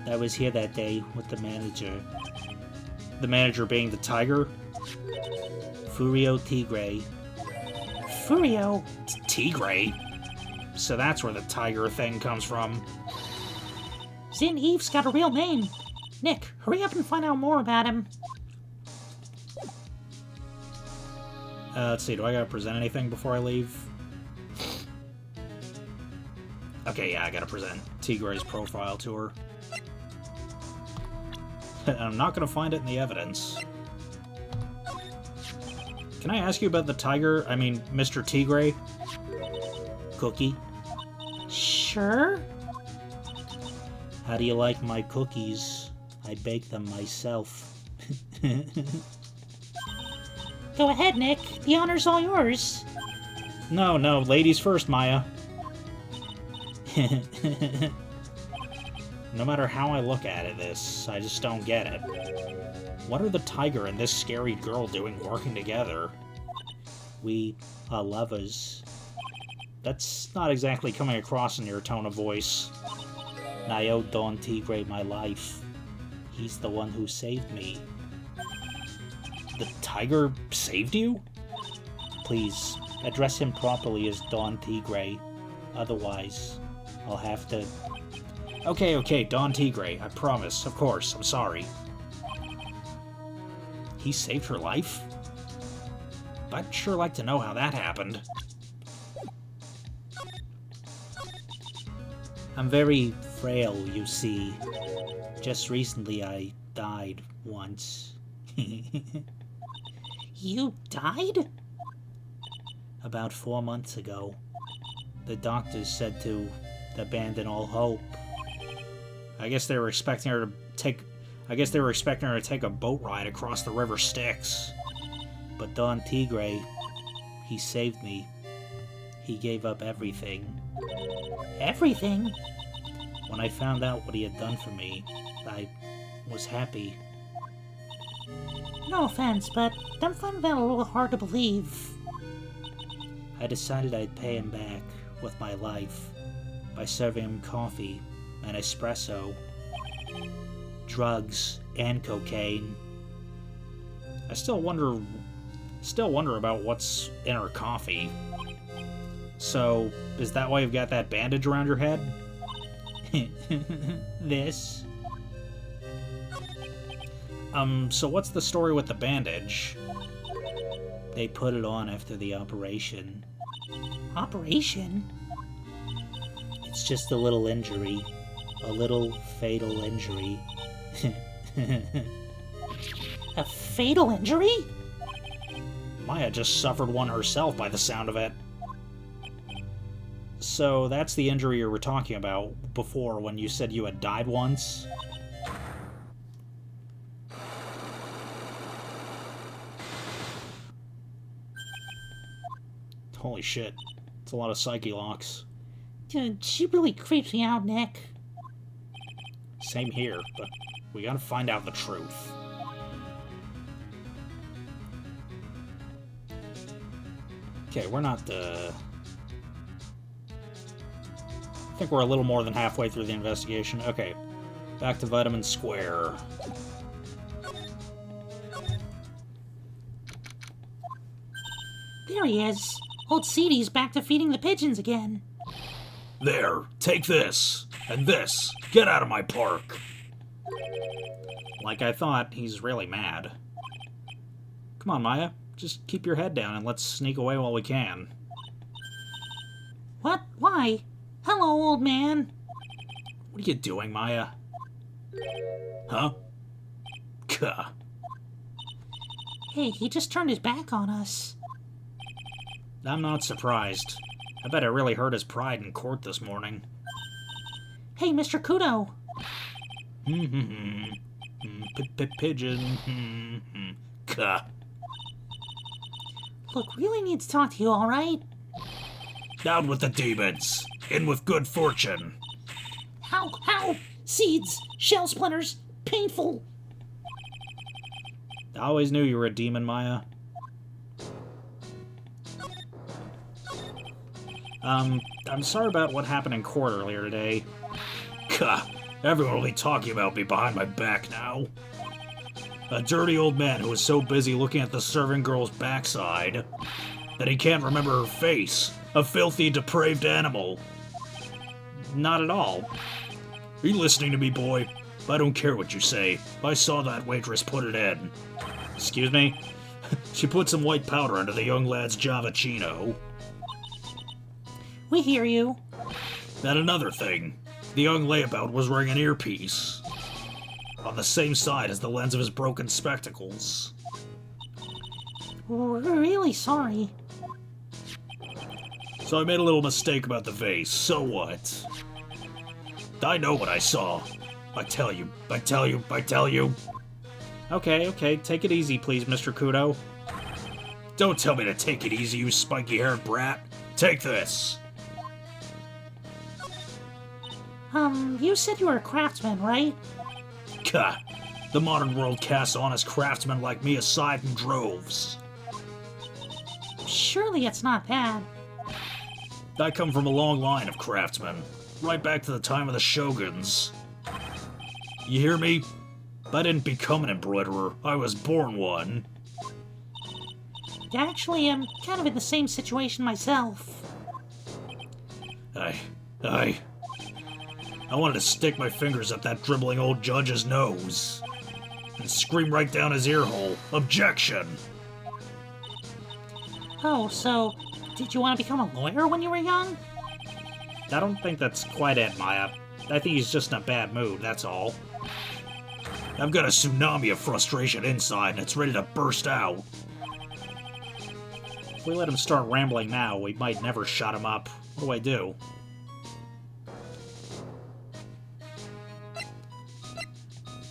I was here that day with the manager. The manager being the tiger? Furio Tigre. Furio? Tigre? So that's where the tiger thing comes from. Zin Eve's got a real name. Nick, hurry up and find out more about him. Let's see, do I gotta present anything before I leave? Okay, yeah, I gotta present Tigre's profile to her. I'm not gonna find it in the evidence. Can I ask you about the tiger? I mean, Mr. Tigre? Cookie? Sure. How do you like my cookies? I bake them myself. Go ahead, Nick. The honor's all yours. No, ladies first, Maya. No matter how I look at this, I just don't get it. What are the tiger and this scary girl doing working together? We are lovers. That's not exactly coming across in your tone of voice. I owe Don Tigre my life. He's the one who saved me. The tiger saved you? Please, address him properly as Don Tigre. Otherwise, I'll have to... Okay, Don Tigre, I promise. Of course, I'm sorry. He saved her life? I'd sure like to know how that happened. I'm very frail, you see. Just recently I died once. You died? About 4 months ago. The doctors said to abandon all hope. I guess they were expecting her to take a boat ride across the River Styx. But Don Tigre, he saved me. He gave up everything. Everything? When I found out what he had done for me, I was happy. No offense, but I'm finding that a little hard to believe. I decided I'd pay him back with my life by serving him coffee an espresso, drugs, and cocaine. I still wonder about what's in her coffee. So, is that why you've got that bandage around your head? This? So what's the story with the bandage? They put it on after the operation. Operation? It's just a little injury. A little fatal injury. A fatal injury? Maya just suffered one herself by the sound of it. So that's the injury you were talking about before when you said you had died once? Holy shit. It's a lot of psyche locks. She really creeps me out, Nick. Same here, but we gotta find out the truth. Okay, we're not, I think we're a little more than halfway through the investigation. Okay, back to Vitamin Square. There he is. Old Seedy's back to feeding the pigeons again. There, take this, and this. Get out of my park. Like I thought, he's really mad. Come on, Maya. Just keep your head down and let's sneak away while we can. What? Why? Hello, old man. What are you doing, Maya? Huh? Gah. Hey, he just turned his back on us. I'm not surprised. I bet it really hurt his pride in court this morning. Hey, Mr. Kudo. Pigeon. Gah. Look, really need to talk to you, alright? Down with the demons. In with good fortune. Ow, ow! Seeds! Shell splinters! Painful! I always knew you were a demon, Maya. I'm sorry about what happened in court earlier today. Gah, everyone will be talking about me behind my back now. A dirty old man who was so busy looking at the serving girl's backside that he can't remember her face. A filthy, depraved animal. Not at all. Are you listening to me, boy? I don't care what you say. I saw that waitress put it in. Excuse me? She put some white powder under the young lad's Javachino. We hear you. And another thing. The young layabout was wearing an earpiece. On the same side as the lens of his broken spectacles. We're really sorry. So I made a little mistake about the vase. So what? I know what I saw. I tell you. Okay, take it easy, please, Mr. Kudo. Don't tell me to take it easy, you spiky-haired brat. Take this. You said you were a craftsman, right? Gah, the modern world casts honest craftsmen like me aside in droves. Surely it's not that. I come from a long line of craftsmen, right back to the time of the shoguns. You hear me? I didn't become an embroiderer, I was born one. Actually, I'm kind of in the same situation myself. I wanted to stick my fingers up that dribbling old judge's nose and scream right down his ear hole, objection! Oh, so did you want to become a lawyer when you were young? I don't think that's quite it, Maya. I think he's just in a bad mood, that's all. I've got a tsunami of frustration inside and it's ready to burst out. If we let him start rambling now, we might never shut him up. What do I do?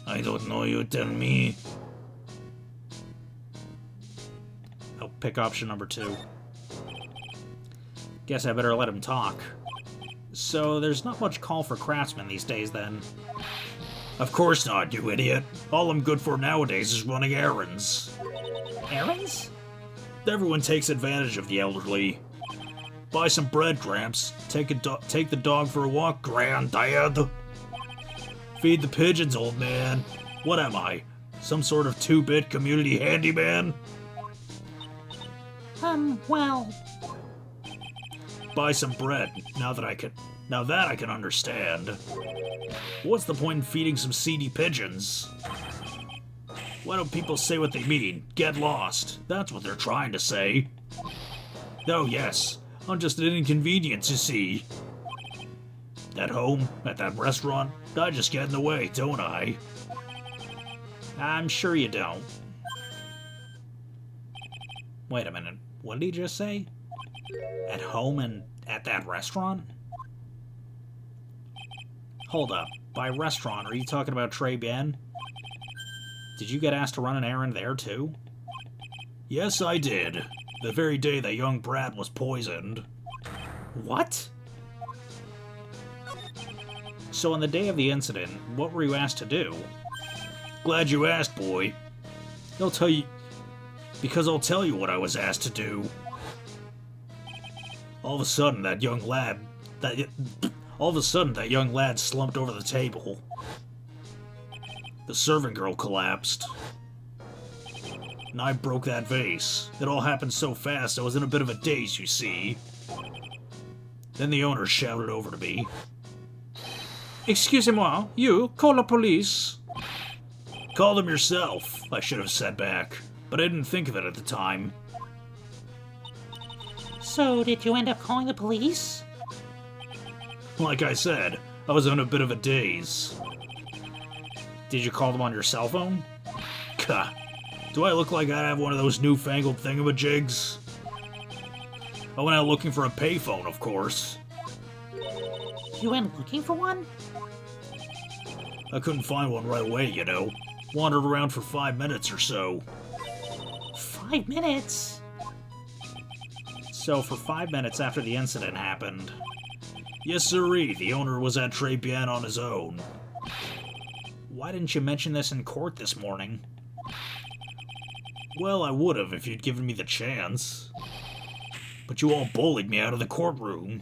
I don't know, you tell me. I'll pick option number 2. Guess I better let him talk. So there's not much call for craftsmen these days, then? Of course not, you idiot. All I'm good for nowadays is running errands. Errands? Everyone takes advantage of the elderly. Buy some bread, Gramps. Take the dog for a walk, Granddad. Feed the pigeons, old man. What am I? Some sort of 2-bit community handyman? Well... Buy some bread, now that I can understand. What's the point in feeding some seedy pigeons? Why don't people say what they mean? Get lost. That's what they're trying to say. Oh yes, I'm just an inconvenience, you see. At home, at that restaurant, I just get in the way, don't I? I'm sure you don't. Wait a minute, what did he just say? At home and at that restaurant? Hold up, by restaurant, are you talking about Tribulations? Did you get asked to run an errand there too? Yes, I did. The very day that young brat was poisoned. What? So on the day of the incident, what were you asked to do? Glad you asked, boy. I'll tell you what I was asked to do. All of a sudden, that young lad slumped over the table. The servant girl collapsed. And I broke that vase. It all happened so fast, I was in a bit of a daze, you see. Then the owner shouted over to me. Excusez-moi, you, call the police. Call them yourself, I should have said back, but I didn't think of it at the time. So, did you end up calling the police? Like I said, I was in a bit of a daze. Did you call them on your cell phone? Gah. Do I look like I have one of those newfangled thingamajigs? I went out looking for a payphone, of course. You went looking for one? I couldn't find one right away, you know. Wandered around for 5 minutes or so. 5 minutes? So for 5 minutes after the incident happened. Yes, sirree, the owner was at Tribulations on his own. Why didn't you mention this in court this morning? Well, I would have if you'd given me the chance. But you all bullied me out of the courtroom.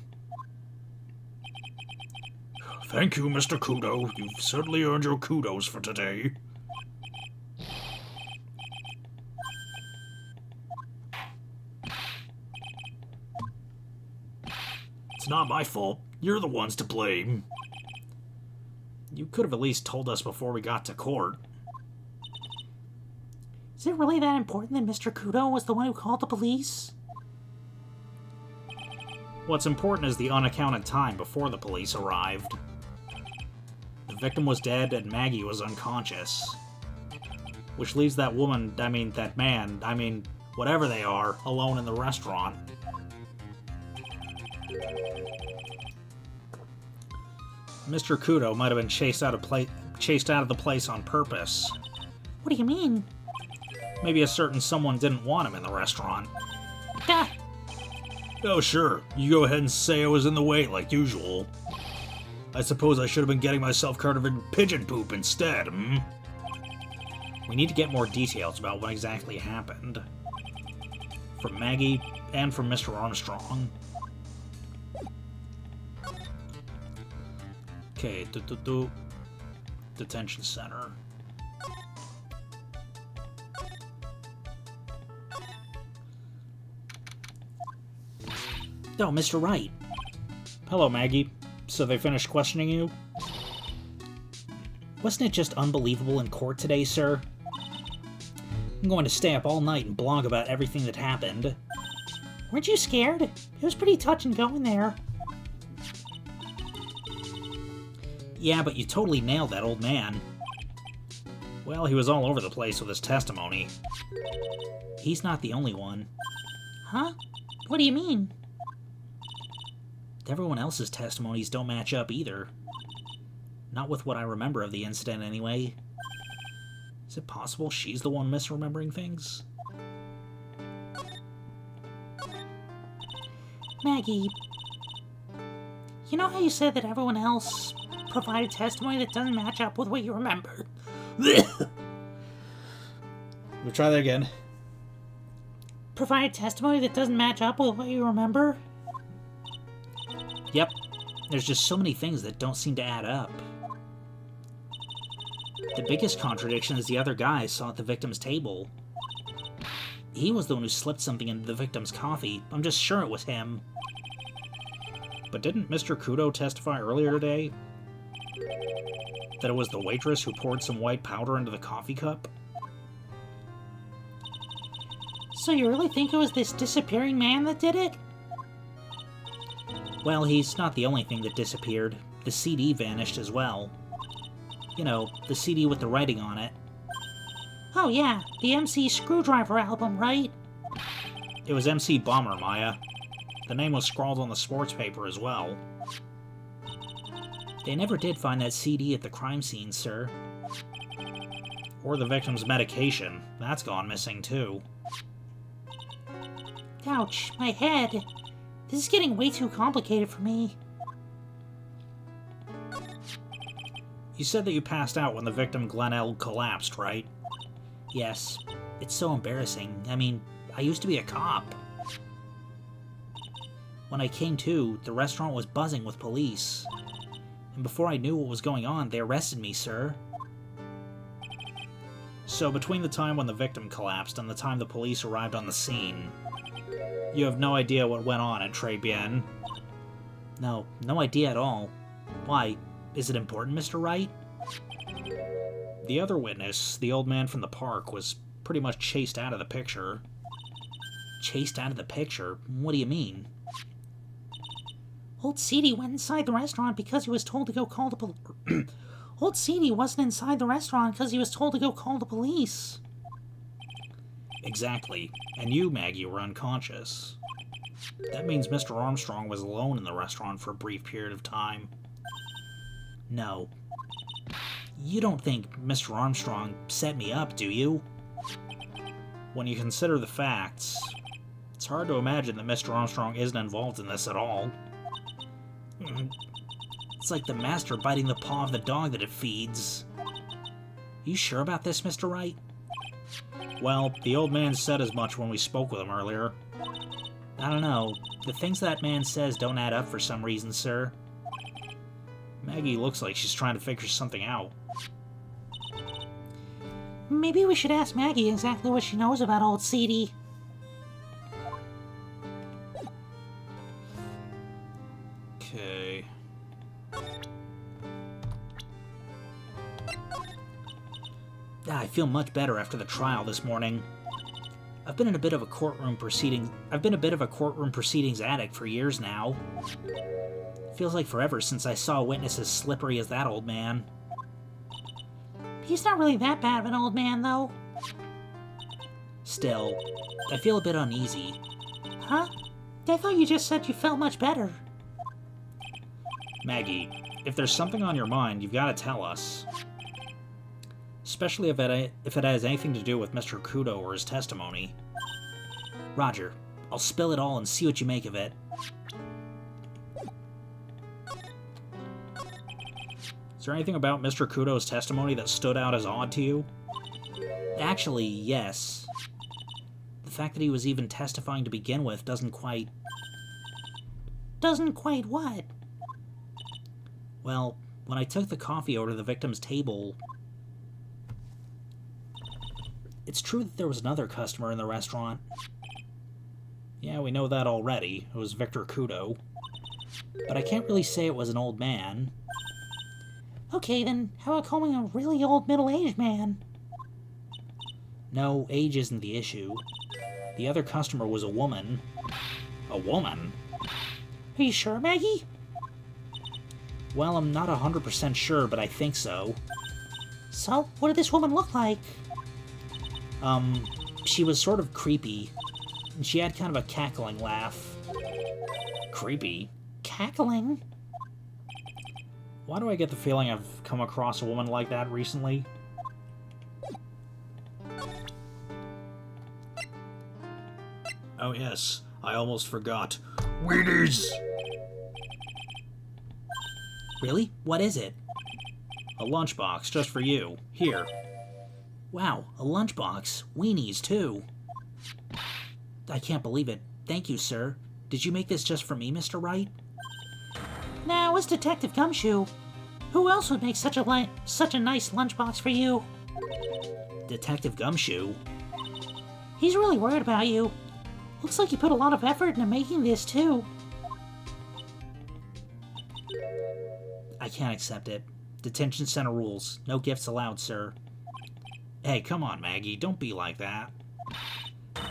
Thank you, Mr. Kudo. You've certainly earned your kudos for today. It's not my fault. You're the ones to blame. You could have at least told us before we got to court. Is it really that important that Mr. Kudo was the one who called the police? What's important is the unaccounted time before the police arrived. The victim was dead and Maggie was unconscious. Which leaves that woman, that man, whatever they are, alone in the restaurant. Mr. Kudo might have been chased out of the place on purpose. What do you mean? Maybe a certain someone didn't want him in the restaurant. Gah! Oh, sure. You go ahead and say I was in the way, like usual. I suppose I should have been getting myself covered in pigeon poop instead, hmm? We need to get more details about what exactly happened. From Maggie, and from Mr. Armstrong. Okay, Detention Center. Oh, Mr. Wright. Hello, Maggie. So they finished questioning you? Wasn't it just unbelievable in court today, sir? I'm going to stay up all night and blog about everything that happened. Weren't you scared? It was pretty touch and go in there. Yeah, but you totally nailed that old man. Well, he was all over the place with his testimony. He's not the only one. Huh? What do you mean? Everyone else's testimonies don't match up either. Not with what I remember of the incident, anyway. Is it possible she's the one misremembering things? Maggie, you know how you said that everyone else provided testimony that doesn't match up with what you remember? We'll try that again. Provided testimony that doesn't match up with what you remember? Yep. There's just so many things that don't seem to add up. The biggest contradiction is the other guy I saw at the victim's table. He was the one who slipped something into the victim's coffee. I'm just sure it was him. But didn't Mr. Kudo testify earlier today that it was the waitress who poured some white powder into the coffee cup? So you really think it was this disappearing man that did it? Well, he's not the only thing that disappeared. The CD vanished as well. You know, the CD with the writing on it. Oh yeah, the MC Screwdriver album, right? It was MC Bomber, Maya. The name was scrawled on the sports paper as well. They never did find that CD at the crime scene, sir. Or the victim's medication. That's gone missing, too. Ouch, my head. This is getting way too complicated for me. You said that you passed out when the victim Glenn collapsed, right? Yes. It's so embarrassing. I mean, I used to be a cop. When I came to, the restaurant was buzzing with police. And before I knew what was going on, they arrested me, sir. So between the time when the victim collapsed and the time the police arrived on the scene, you have no idea what went on at Tribulations? No, no idea at all. Why? Is it important, Mr. Wright? The other witness, the old man from the park, was pretty much chased out of the picture. Chased out of the picture? What do you mean? Old CD went inside the restaurant because he was told to go call the police. Old CD wasn't inside the restaurant because he was told to go call the police. Exactly. And you, Maggie, were unconscious. That means Mr. Armstrong was alone in the restaurant for a brief period of time. No. You don't think Mr. Armstrong set me up, do you? When you consider the facts, it's hard to imagine that Mr. Armstrong isn't involved in this at all. It's like the master biting the paw of the dog that it feeds. You sure about this, Mr. Wright? Well, the old man said as much when we spoke with him earlier. I don't know. The things that man says don't add up for some reason, sir. Maggie looks like she's trying to figure something out. Maybe we should ask Maggie exactly what she knows about old CD. Okay. I feel much better after the trial this morning. I've been a bit of a courtroom proceedings addict for years now. Feels like forever since I saw a witness as slippery as that old man. He's not really that bad of an old man, though. Still, I feel a bit uneasy. Huh? I thought you just said you felt much better. Maggie, if there's something on your mind, you've got to tell us. Especially if it has anything to do with Mr. Kudo or his testimony. Roger, I'll spill it all and see what you make of it. Is there anything about Mr. Kudo's testimony that stood out as odd to you? Actually, yes. The fact that he was even testifying to begin with doesn't quite... Doesn't quite what? Well, when I took the coffee over to the victim's table... It's true that there was another customer in the restaurant. Yeah, we know that already. It was Victor Kudo. But I can't really say it was an old man. Okay, then how about calling a really old middle-aged man? No, age isn't the issue. The other customer was a woman. A woman? Are you sure, Maggie? Well, I'm not 100% sure, but I think so. So, what did this woman look like? She was sort of creepy. And she had kind of a cackling laugh. Creepy? Cackling? Why do I get the feeling I've come across a woman like that recently? Oh yes, I almost forgot. Wheaties! Really? What is it? A lunchbox, just for you. Here. Wow, a lunchbox. Weenies, too. I can't believe it. Thank you, sir. Did you make this just for me, Mr. Wright? No, it's Detective Gumshoe. Who else would make such a nice lunchbox for you? Detective Gumshoe? He's really worried about you. Looks like you put a lot of effort into making this, too. I can't accept it. Detention center rules. No gifts allowed, sir. Hey, come on, Maggie. Don't be like that.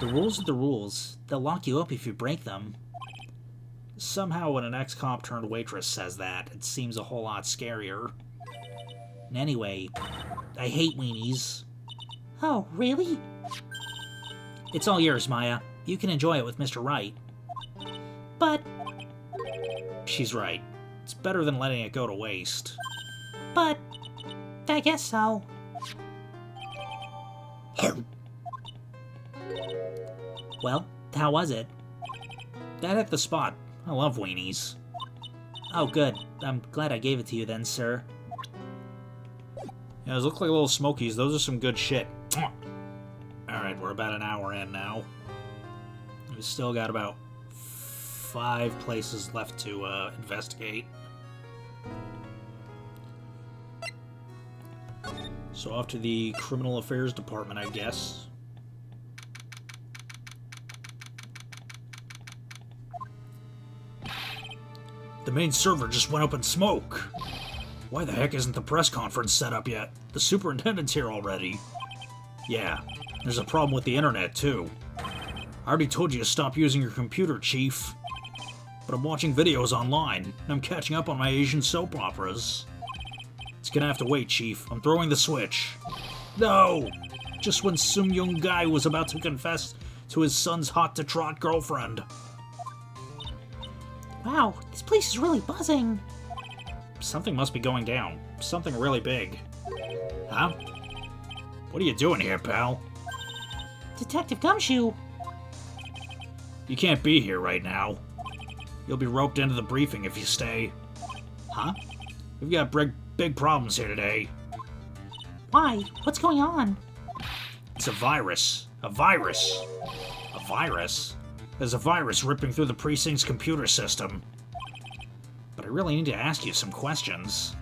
The rules are the rules. They'll lock you up if you break them. Somehow when an ex-cop turned waitress says that, it seems a whole lot scarier. And anyway, I hate weenies. Oh, really? It's all yours, Maya. You can enjoy it with Mr. Wright. But... She's right. It's better than letting it go to waste. But... I guess so. Well, how was it? That hit the spot. I love weenies. Oh, good. I'm glad I gave it to you then, sir. Yeah, those look like little smokies. Those are some good shit. Alright, we're about an hour in now. We've still got about 5 places left to investigate. So off to the Criminal Affairs Department, I guess. The main server just went up in smoke. Why the heck isn't the press conference set up yet? The superintendent's here already. Yeah, there's a problem with the internet, too. I already told you to stop using your computer, Chief. But I'm watching videos online, and I'm catching up on my Asian soap operas. It's gonna have to wait, Chief. I'm throwing the switch. No! Just when Sung Young Guy was about to confess to his son's hot-to-trot girlfriend. Wow, this place is really buzzing. Something must be going down. Something really big. Huh? What are you doing here, pal? Detective Gumshoe. You can't be here right now. You'll be roped into the briefing if you stay. Huh? We've got big problems here today. Why? What's going on? It's a virus. A virus. A virus? There's a virus ripping through the precinct's computer system. But I really need to ask you some questions.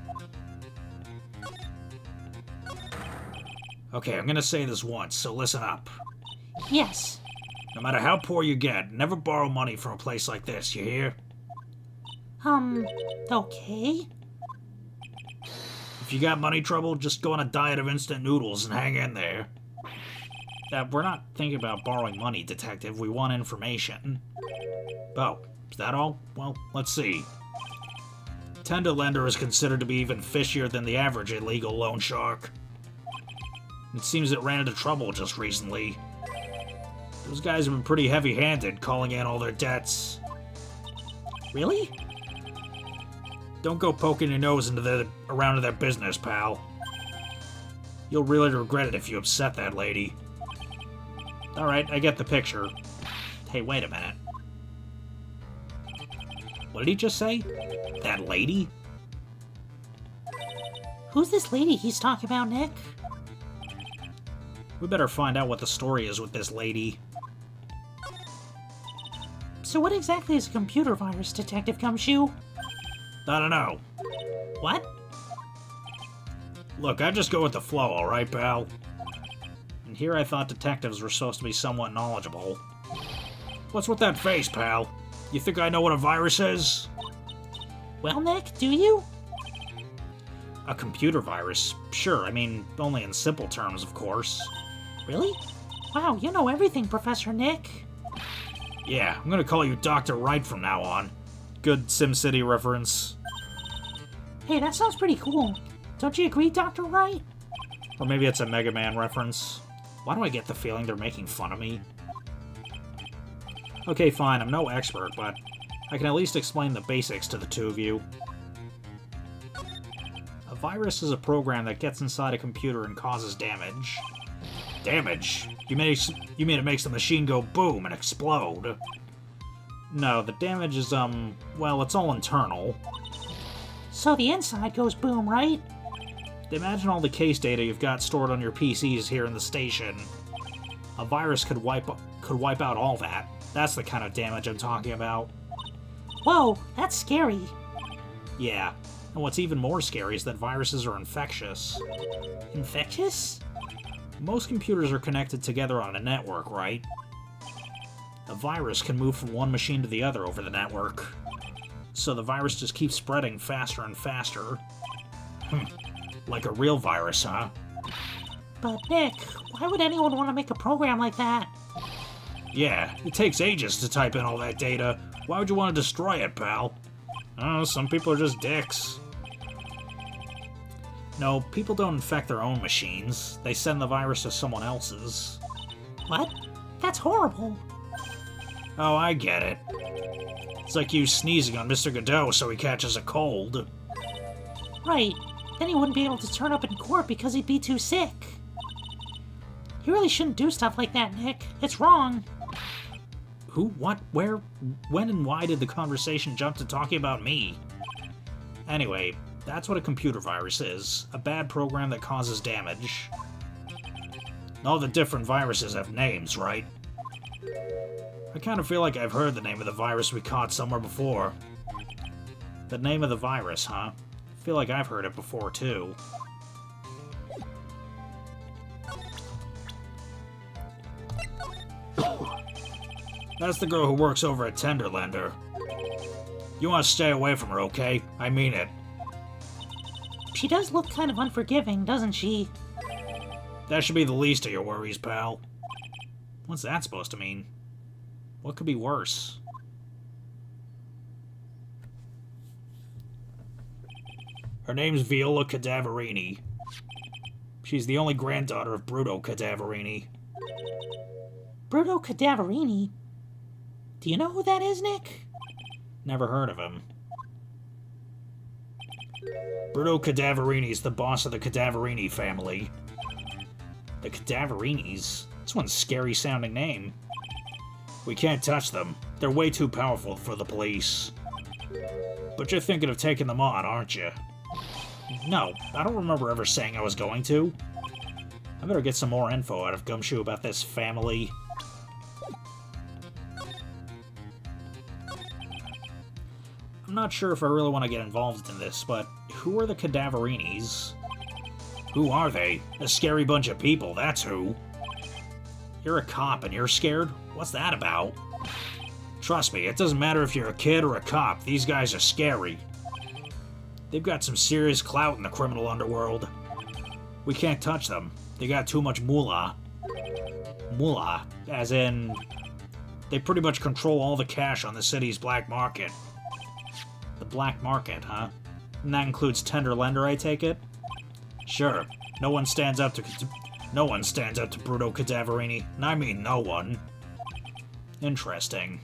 Okay, I'm gonna say this once, so listen up. Yes. No matter how poor you get, never borrow money from a place like this, you hear? Okay. If you got money trouble, just go on a diet of instant noodles and hang in there. We're not thinking about borrowing money, Detective. We want information. Oh, is that all? Well, let's see. Tender lender is considered to be even fishier than the average illegal loan shark. It seems it ran into trouble just recently. Those guys have been pretty heavy-handed, calling in all their debts. Really? Don't go poking your nose around their business, pal. You'll really regret it if you upset that lady. Alright, I get the picture. Hey, wait a minute. What did he just say? That lady? Who's this lady he's talking about, Nick? We better find out what the story is with this lady. So what exactly is a computer virus, Detective Gumshoe? I don't know. What? Look, I just go with the flow, alright, pal? And here I thought detectives were supposed to be somewhat knowledgeable. What's with that face, pal? You think I know what a virus is? Well, Nick, do you? A computer virus? Sure, I mean, only in simple terms, of course. Really? Wow, you know everything, Professor Nick. Yeah, I'm gonna call you Dr. Wright from now on. Good SimCity reference. Hey, that sounds pretty cool. Don't you agree, Dr. Wright? Or maybe it's a Mega Man reference. Why do I get the feeling they're making fun of me? Okay, fine, I'm no expert, but I can at least explain the basics to the two of you. A virus is a program that gets inside a computer and causes damage. Damage? You mean it makes the machine go boom and explode? No, the damage is, well, it's all internal. So the inside goes boom, right? Imagine all the case data you've got stored on your PCs here in the station. A virus could wipe out all that. That's the kind of damage I'm talking about. Whoa, that's scary. Yeah. And what's even more scary is that viruses are infectious. Infectious? Most computers are connected together on a network, right? A virus can move from one machine to the other over the network. So the virus just keeps spreading faster and faster. Like a real virus, huh? But Nick, why would anyone want to make a program like that? Yeah, it takes ages to type in all that data. Why would you want to destroy it, pal? Oh, some people are just dicks. No, people don't infect their own machines. They send the virus to someone else's. What? That's horrible. Oh, I get it. It's like you sneezing on Mr. Godot so he catches a cold. Right. Then he wouldn't be able to turn up in court because he'd be too sick. You really shouldn't do stuff like that, Nick. It's wrong. Who, what, where, when, and why did the conversation jump to talking about me? Anyway, that's what a computer virus is. A bad program that causes damage. All the different viruses have names, right? I kind of feel like I've heard the name of the virus we caught somewhere before. The name of the virus, huh? I feel like I've heard it before, too. That's the girl who works over at Tenderlander. You want to stay away from her, okay? I mean it. She does look kind of unforgiving, doesn't she? That should be the least of your worries, pal. What's that supposed to mean? What could be worse? Her name's Viola Cadaverini. She's the only granddaughter of Bruto Cadaverini. Bruto Cadaverini? Do you know who that is, Nick? Never heard of him. Bruto Cadaverini's the boss of the Cadaverini family. The Cadaverinis? That's one scary-sounding name. We can't touch them. They're way too powerful for the police. But you're thinking of taking them on, aren't you? No, I don't remember ever saying I was going to. I better get some more info out of Gumshoe about this family. I'm not sure if I really want to get involved in this, but who are the Cadaverinis? Who are they? A scary bunch of people, that's who. You're a cop and you're scared? What's that about? Trust me, it doesn't matter if you're a kid or a cop, these guys are scary. They've got some serious clout in the criminal underworld. We can't touch them. They got too much moolah. Moolah, as in... They pretty much control all the cash on the city's black market. The black market, huh? And that includes Tenderlander, I take it? Sure. No one stands up to Bruto Cadaverini, and I mean no one. Interesting.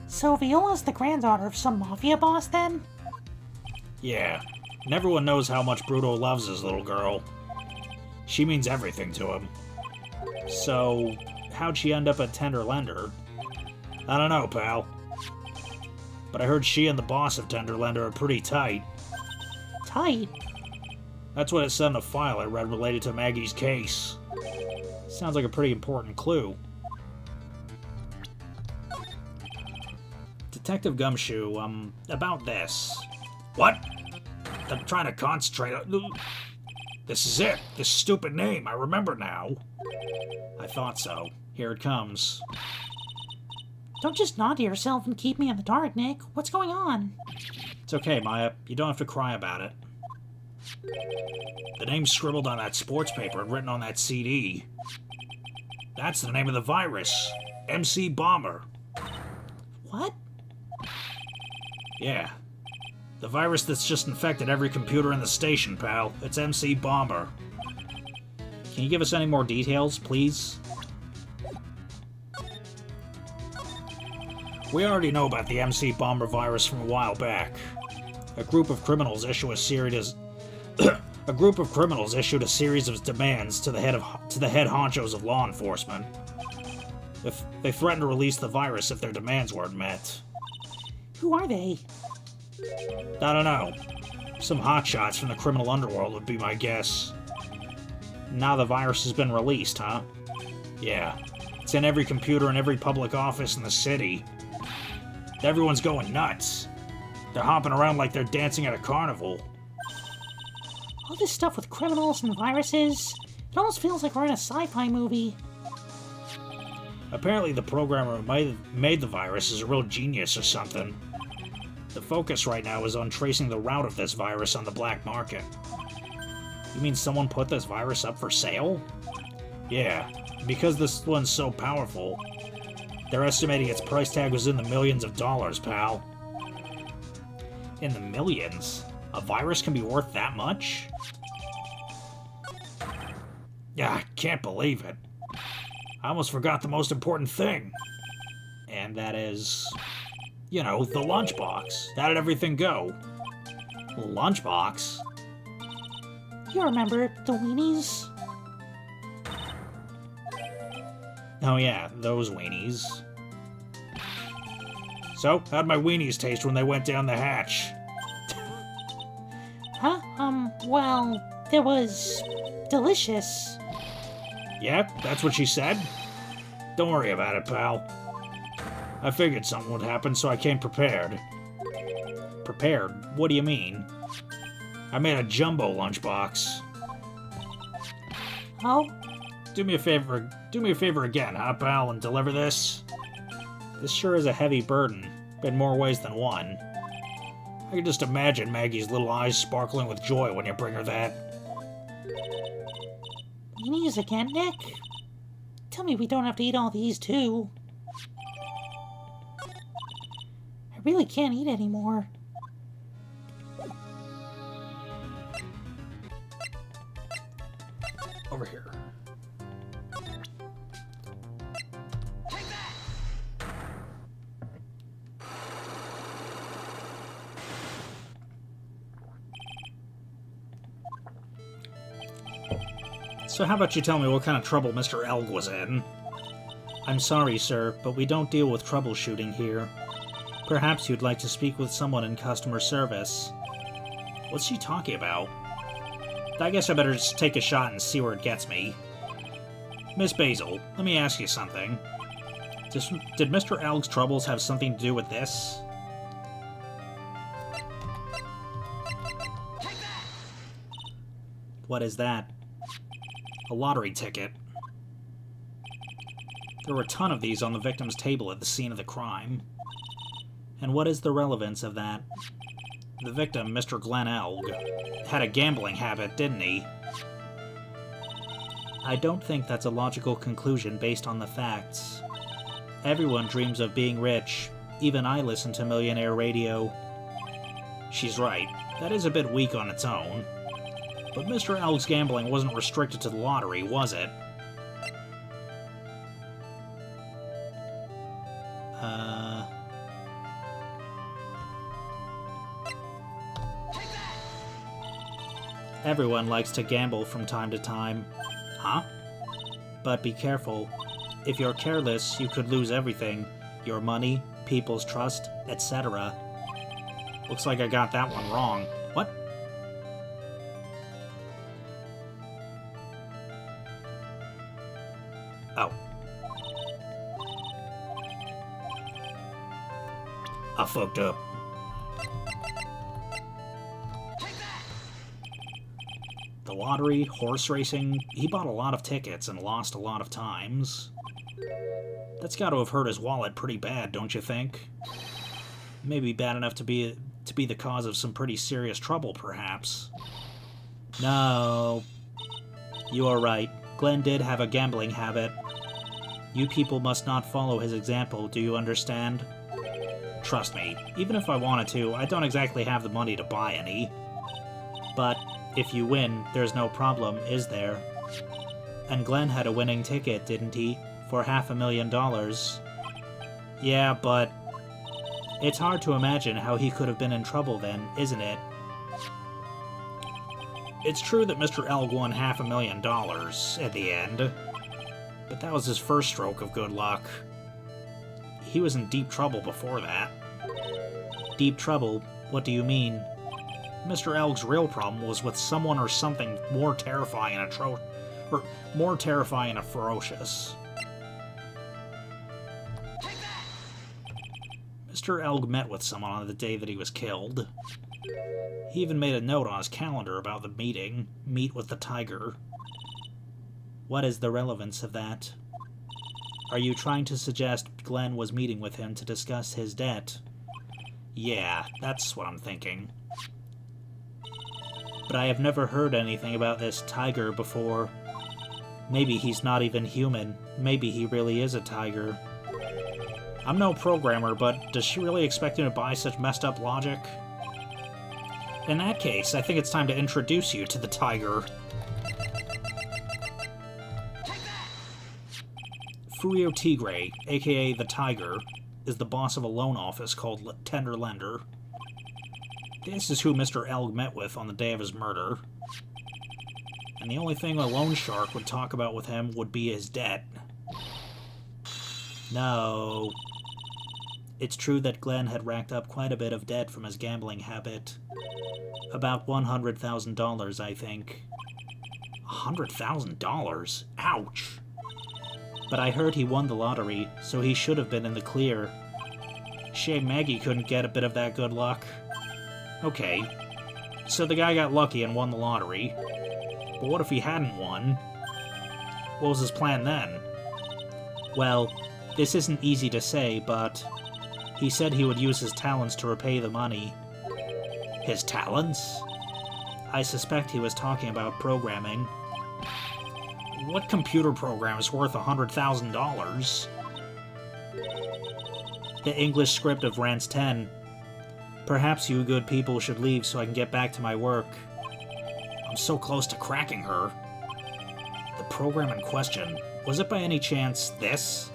So Viola's the granddaughter of some mafia boss, then? Yeah, and everyone knows how much Bruto loves his little girl. She means everything to him. So, how'd she end up at Tenderlander? I don't know, pal. But I heard she and the boss of Tenderlander are pretty tight. Tight? That's what it said in the file I read related to Maggie's case. Sounds like a pretty important clue. Detective Gumshoe, about this. What? I'm trying to concentrate on... This is it. This stupid name. I remember now. I thought so. Here it comes. Don't just nod to yourself and keep me in the dark, Nick. What's going on? It's okay, Maya. You don't have to cry about it. The name's scribbled on that sports paper and written on that CD. That's the name of the virus. MC Bomber. What? Yeah. The virus that's just infected every computer in the station, pal. It's MC Bomber. Can you give us any more details, please? We already know about the MC Bomber virus from a while back. A group of criminals issued a series of demands to the head honchos of law enforcement. They threatened to release the virus if their demands weren't met. Who are they? I don't know. Some hotshots from the criminal underworld would be my guess. Now the virus has been released, huh? Yeah. It's in every computer in every public office in the city. Everyone's going nuts. They're hopping around like they're dancing at a carnival. All this stuff with criminals and viruses, it almost feels like we're in a sci-fi movie. Apparently the programmer who made the virus is a real genius or something. The focus right now is on tracing the route of this virus on the black market. You mean someone put this virus up for sale? Yeah, because this one's so powerful, they're estimating its price tag was in the millions of dollars, pal. In the millions? A virus can be worth that much? Yeah, I can't believe it. I almost forgot the most important thing. And that is, you know, the lunchbox. How did everything go? Lunchbox? You remember the weenies? Oh yeah, those weenies. So, how'd my weenies taste when they went down the hatch? Huh? Well, it was delicious. Yeah, that's what she said? Don't worry about it, pal. I figured something would happen, so I came prepared. Prepared? What do you mean? I made a jumbo lunchbox. Oh? Do me a favor again, huh, pal, and deliver this? This sure is a heavy burden, in more ways than one. I can just imagine Maggie's little eyes sparkling with joy when you bring her that. Weenies again, Nick? Tell me we don't have to eat all these, too. I really can't eat anymore. Over here. So how about you tell me what kind of trouble Mr. Elg was in? I'm sorry, sir, but we don't deal with troubleshooting here. Perhaps you'd like to speak with someone in customer service. What's she talking about? I guess I better just take a shot and see where it gets me. Miss Basil, let me ask you something. Did Mr. Elg's troubles have something to do with this? What is that? A lottery ticket. There were a ton of these on the victim's table at the scene of the crime. And what is the relevance of that? The victim, Mr. Glenn Elg, had a gambling habit, didn't he? I don't think that's a logical conclusion based on the facts. Everyone dreams of being rich. Even I listen to Millionaire Radio. She's right. That is a bit weak on its own. But Mr. Elg's gambling wasn't restricted to the lottery, was it? Everyone likes to gamble from time to time. Huh? But be careful. If you're careless, you could lose everything. Your money, people's trust, etc. Looks like I got that one wrong. What? Oh. I fucked up. The lottery, horse racing, he bought a lot of tickets and lost a lot of times. That's got to have hurt his wallet pretty bad, don't you think? Maybe bad enough to be the cause of some pretty serious trouble, perhaps. No. You are right. Glenn did have a gambling habit. You people must not follow his example, do you understand? Trust me, even if I wanted to, I don't exactly have the money to buy any. But if you win, there's no problem, is there? And Glenn had a winning ticket, didn't he? For $500,000. Yeah, but it's hard to imagine how he could have been in trouble then, isn't it? It's true that Mr. Elg won $500,000 at the end, but that was his first stroke of good luck. He was in deep trouble before that. Deep trouble? What do you mean? Mr. Elg's real problem was with someone or something more terrifying and ferocious. Mr. Elg met with someone on the day that he was killed. He even made a note on his calendar about the meeting. Meet with the tiger. What is the relevance of that? Are you trying to suggest Glenn was meeting with him to discuss his debt? Yeah, that's what I'm thinking. But I have never heard anything about this tiger before. Maybe he's not even human. Maybe he really is a tiger. I'm no programmer, but does she really expect him to buy such messed up logic? In that case, I think it's time to introduce you to the tiger. Furio Tigre, aka the Tiger, is the boss of a loan office called Tender Lender. This is who Mr. Elg met with on the day of his murder. And the only thing a loan shark would talk about with him would be his debt. No. It's true that Glenn had racked up quite a bit of debt from his gambling habit. About $100,000, I think. $100,000? Ouch! But I heard he won the lottery, so he should have been in the clear. Shame Maggie couldn't get a bit of that good luck. Okay, so the guy got lucky and won the lottery. But what if he hadn't won? What was his plan then? Well, this isn't easy to say, but he said he would use his talents to repay the money. His talents? I suspect he was talking about programming. What computer program is worth $100,000? The English script of Rance 10. Perhaps you good people should leave so I can get back to my work. I'm so close to cracking her. The program in question, was it by any chance this?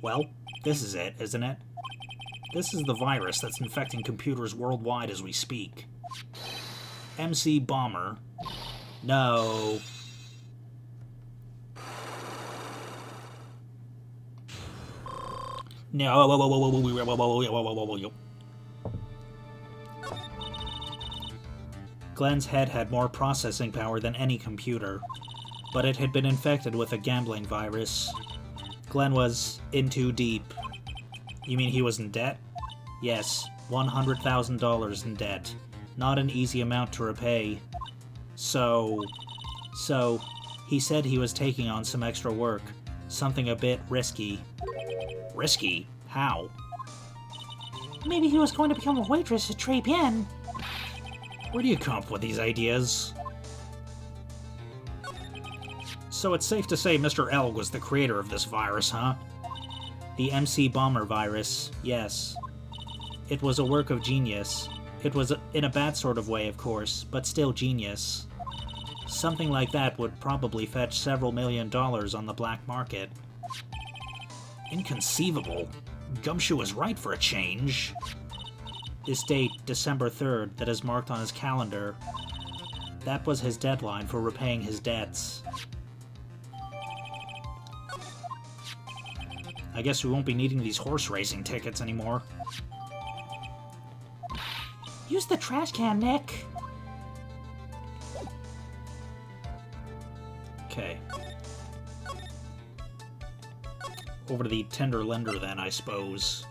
Well, this is it, isn't it? This is the virus that's infecting computers worldwide as we speak. MC Bomber. No. No. Glenn's head had more processing power than any computer, but it had been infected with a gambling virus. Glenn was in too deep. You mean he was in debt? Yes, $100,000 in debt. Not an easy amount to repay. So, he said he was taking on some extra work. Something a bit risky. Risky? How? Maybe he was going to become a waitress at Très Bien. Where do you come up with these ideas? So it's safe to say Mr. Elg was the creator of this virus, huh? The MC Bomber virus, yes. It was a work of genius. It was in a bad sort of way, of course, but still genius. Something like that would probably fetch several $1 million on the black market. Inconceivable. Gumshoe was right for a change. This date, December 3rd, that is marked on his calendar, that was his deadline for repaying his debts. I guess we won't be needing these horse racing tickets anymore. Use the trash can, Nick. Okay. Over to the Tender Lender then, I suppose.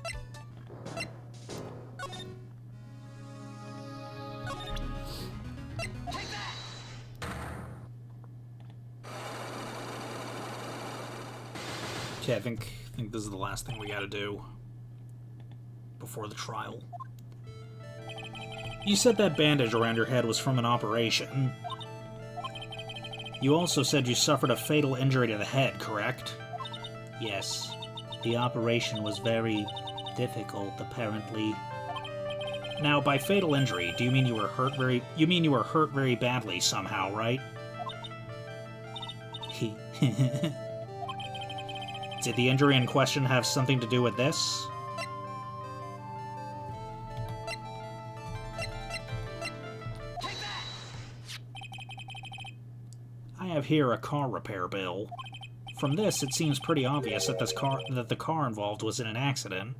Okay, I think this is the last thing we gotta do before the trial. You said that bandage around your head was from an operation. You also said you suffered a fatal injury to the head, correct? Yes. The operation was very difficult, apparently. Now, by fatal injury, do you mean you were hurt very badly somehow, right? Did the injury in question have something to do with this? I have here a car repair bill. From this, it seems pretty obvious that the car involved was in an accident.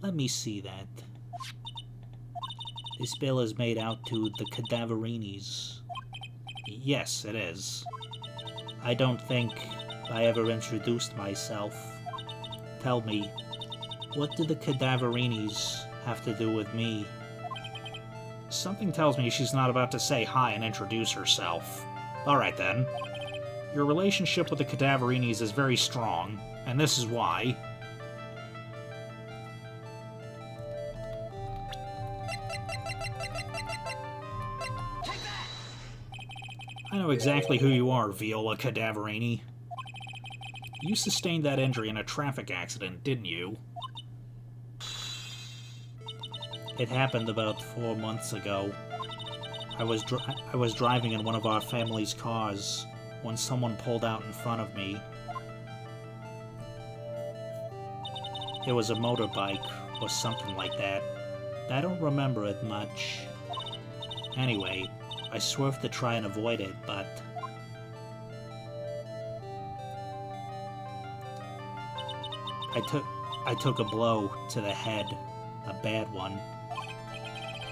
Let me see that. This bill is made out to the Cadaverinis. Yes, it is. I don't think I ever introduced myself. Tell me, what do the Cadaverinis have to do with me? Something tells me she's not about to say hi and introduce herself. Alright then. Your relationship with the Cadaverinis is very strong, and this is why. I know exactly who you are, Viola Cadaverini. You sustained that injury in a traffic accident, didn't you? It happened about 4 months ago. I was driving in one of our family's cars when someone pulled out in front of me. It was a motorbike or something like that. I don't remember it much. Anyway, I swerved to try and avoid it, but I took a blow to the head, a bad one.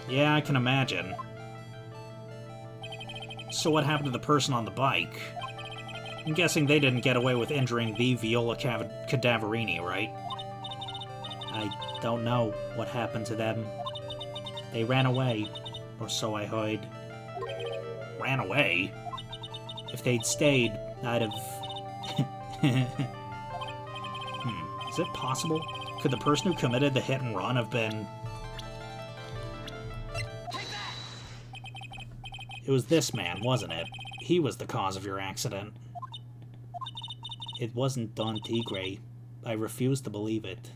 Yeah, I can imagine. So what happened to the person on the bike? I'm guessing they didn't get away with injuring the Viola Cadaverini, right? I don't know what happened to them. They ran away, or so I heard. Ran away? If they'd stayed, I'd have... Is it possible? Could the person who committed the hit and run have been... It was this man, wasn't it? He was the cause of your accident. It wasn't Don Tigre. I refuse to believe it.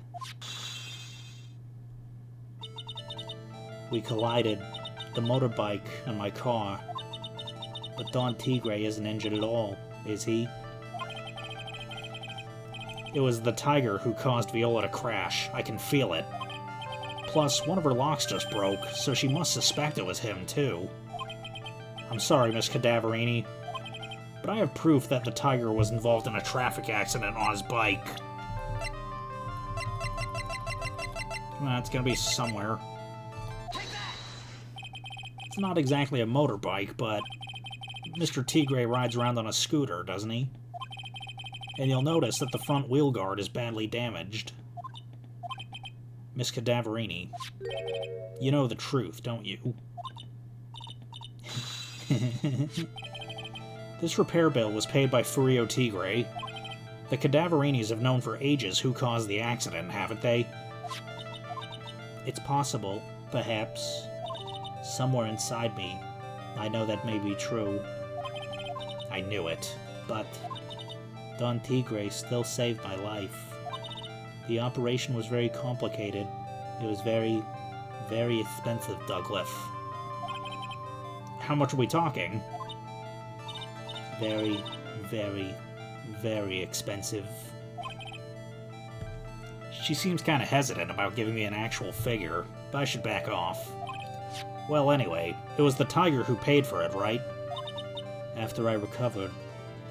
We collided, the motorbike and my car. But Don Tigre isn't injured at all, is he? It was the tiger who caused Viola to crash. I can feel it. Plus, one of her locks just broke, so she must suspect it was him, too. I'm sorry, Miss Cadaverini, but I have proof that the tiger was involved in a traffic accident on his bike. Well, it's gonna be somewhere. It's not exactly a motorbike, but Mr. Tigre rides around on a scooter, doesn't he? And you'll notice that the front wheel guard is badly damaged. Miss Cadaverini, you know the truth, don't you? This repair bill was paid by Furio Tigre. The Cadaverinis have known for ages who caused the accident, haven't they? It's possible, perhaps, somewhere inside me, I know that may be true. I knew it, but Don Tigre still saved my life. The operation was very complicated. It was very, very expensive, Douglas. How much are we talking? Very, very, very expensive. She seems kind of hesitant about giving me an actual figure, but I should back off. Well, anyway, it was the tiger who paid for it, right? After I recovered,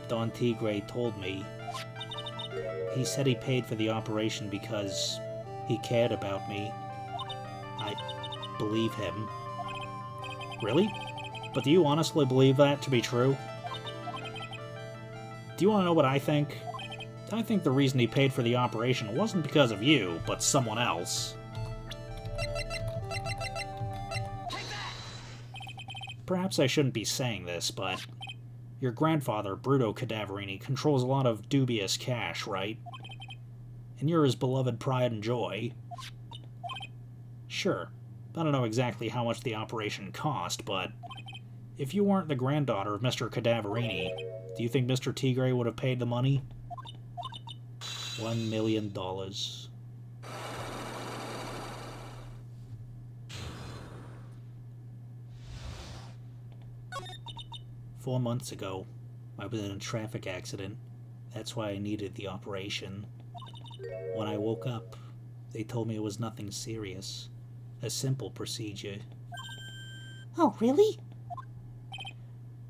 Don Tigre told me. He said he paid for the operation because he cared about me. I believe him. Really? But do you honestly believe that to be true? Do you want to know what I think? I think the reason he paid for the operation wasn't because of you, but someone else. Perhaps I shouldn't be saying this, but your grandfather, Bruto Cadaverini, controls a lot of dubious cash, right? And you're his beloved pride and joy. Sure, I don't know exactly how much the operation cost, but if you weren't the granddaughter of Mr. Cadaverini, do you think Mr. Tigre would have paid the money? $1 million. 4 months ago, I was in a traffic accident. That's why I needed the operation. When I woke up, they told me it was nothing serious. A simple procedure. Oh, really?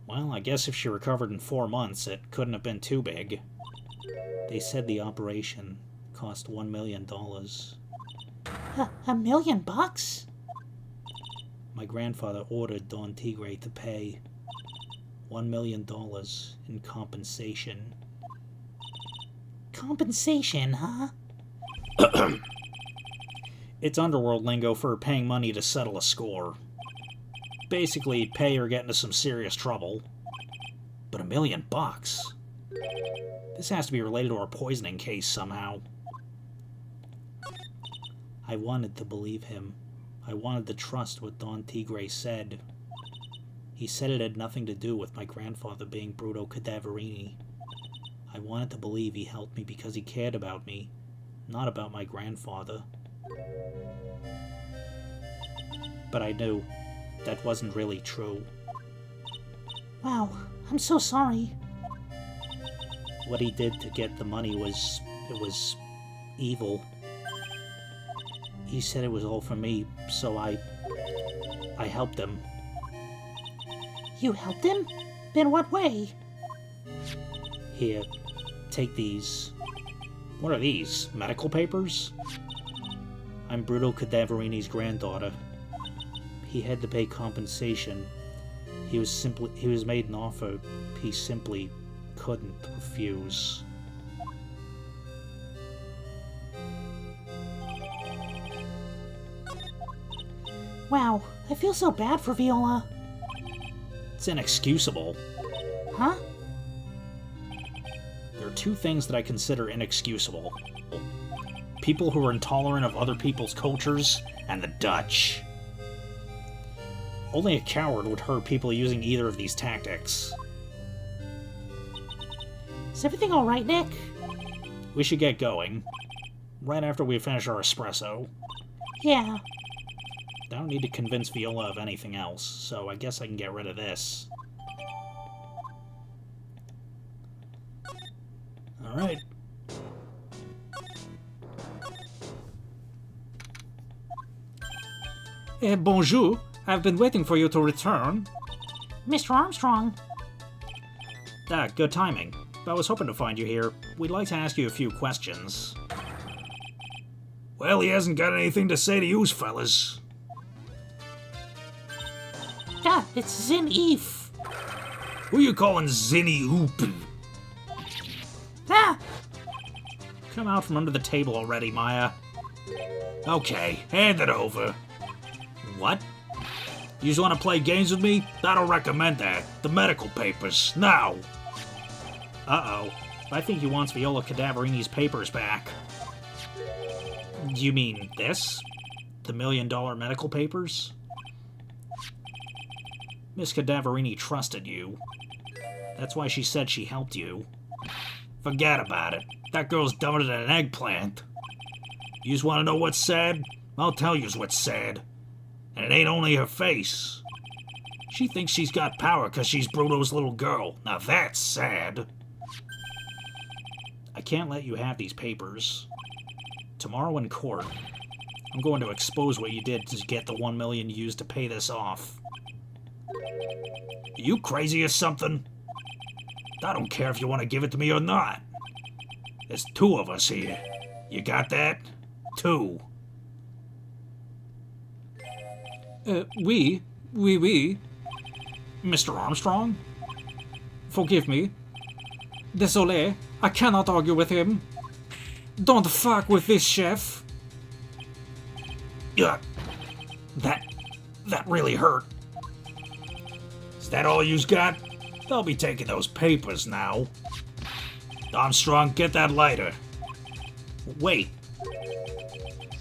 Well, I guess if she recovered in 4 months, it couldn't have been too big. They said the operation cost $1 million. $1 million? My grandfather ordered Don Tigre to pay. $1 million in compensation. Compensation, huh? It's underworld lingo for paying money to settle a score. Basically, pay or get into some serious trouble. But $1 million? This has to be related to our poisoning case somehow. I wanted to believe him. I wanted to trust what Don Tigre said. He said it had nothing to do with my grandfather being Bruto Cadaverini. I wanted to believe he helped me because he cared about me, not about my grandfather. But I knew that wasn't really true. Wow, I'm so sorry. What he did to get the money was evil. He said it was all for me, so I helped him. You helped him? In what way? Here, take these. What are these? Medical papers? I'm Bruto Cadaverini's granddaughter. He had to pay compensation. He was made an offer he simply couldn't refuse. Wow, I feel so bad for Viola. It's inexcusable. Huh? There are two things that I consider inexcusable. People who are intolerant of other people's cultures, and the Dutch. Only a coward would hurt people using either of these tactics. Is everything alright, Nick? We should get going. Right after we finish our espresso. Yeah. I don't need to convince Viola of anything else, so I guess I can get rid of this. Alright. Bonjour. I've been waiting for you to return. Mr. Armstrong. Ah, good timing. I was hoping to find you here. We'd like to ask you a few questions. Well, he hasn't got anything to say to you, fellas. Ah, it's Zin Eve. Who you calling Zinny Oop? Ah! Come out from under the table already, Maya. Okay, hand it over. What? You just want to play games with me? I don't recommend that. The medical papers, now. Uh-oh. I think he wants Viola Cadaverini's papers back. You mean this? The $1 million medical papers? Miss Cadaverini trusted you. That's why she said she helped you. Forget about it. That girl's dumber than an eggplant. You just want to know what's sad? I'll tell you what's sad. And it ain't only her face. She thinks she's got power because she's Bruto's little girl. Now that's sad. I can't let you have these papers. Tomorrow in court, I'm going to expose what you did to get the $1 million used to pay this off. Are you crazy or something? I don't care if you want to give it to me or not. There's two of us here. You got that? Two. Oui. Mr. Armstrong? Forgive me. Désolé, I cannot argue with him. Don't fuck with this chef. Yeah. That really hurt. Is that all you's got? They'll be taking those papers now. Armstrong, get that lighter. Wait.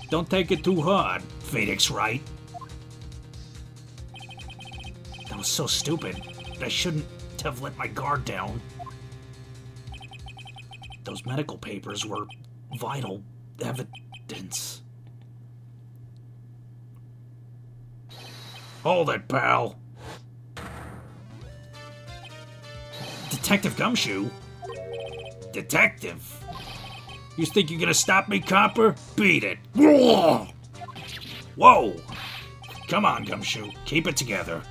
Don't take it too hard, Phoenix Wright. That was so stupid. I shouldn't have let my guard down. Those medical papers were vital evidence. Hold it, pal. Detective Gumshoe? Detective? You think you're gonna stop me, copper? Beat it. Whoa! Come on, Gumshoe. Keep it together.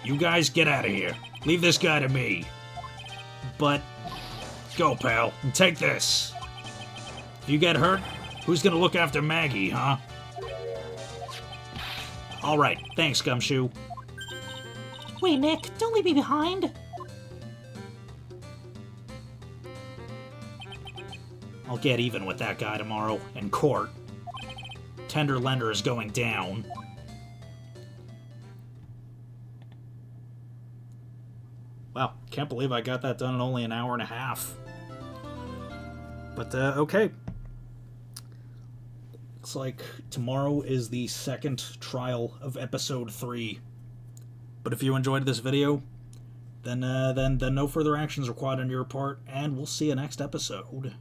You guys get out of here. Leave this guy to me. But go, pal, and take this. If you get hurt, who's gonna look after Maggie, huh? Alright, thanks, Gumshoe. Wait, Nick, don't leave me behind. I'll get even with that guy tomorrow in court. Tender lender is going down. Wow, can't believe I got that done in only an hour and a half. But, okay. Looks like tomorrow is the second trial of episode 3. But if you enjoyed this video, then no further actions required on your part, and we'll see you next episode.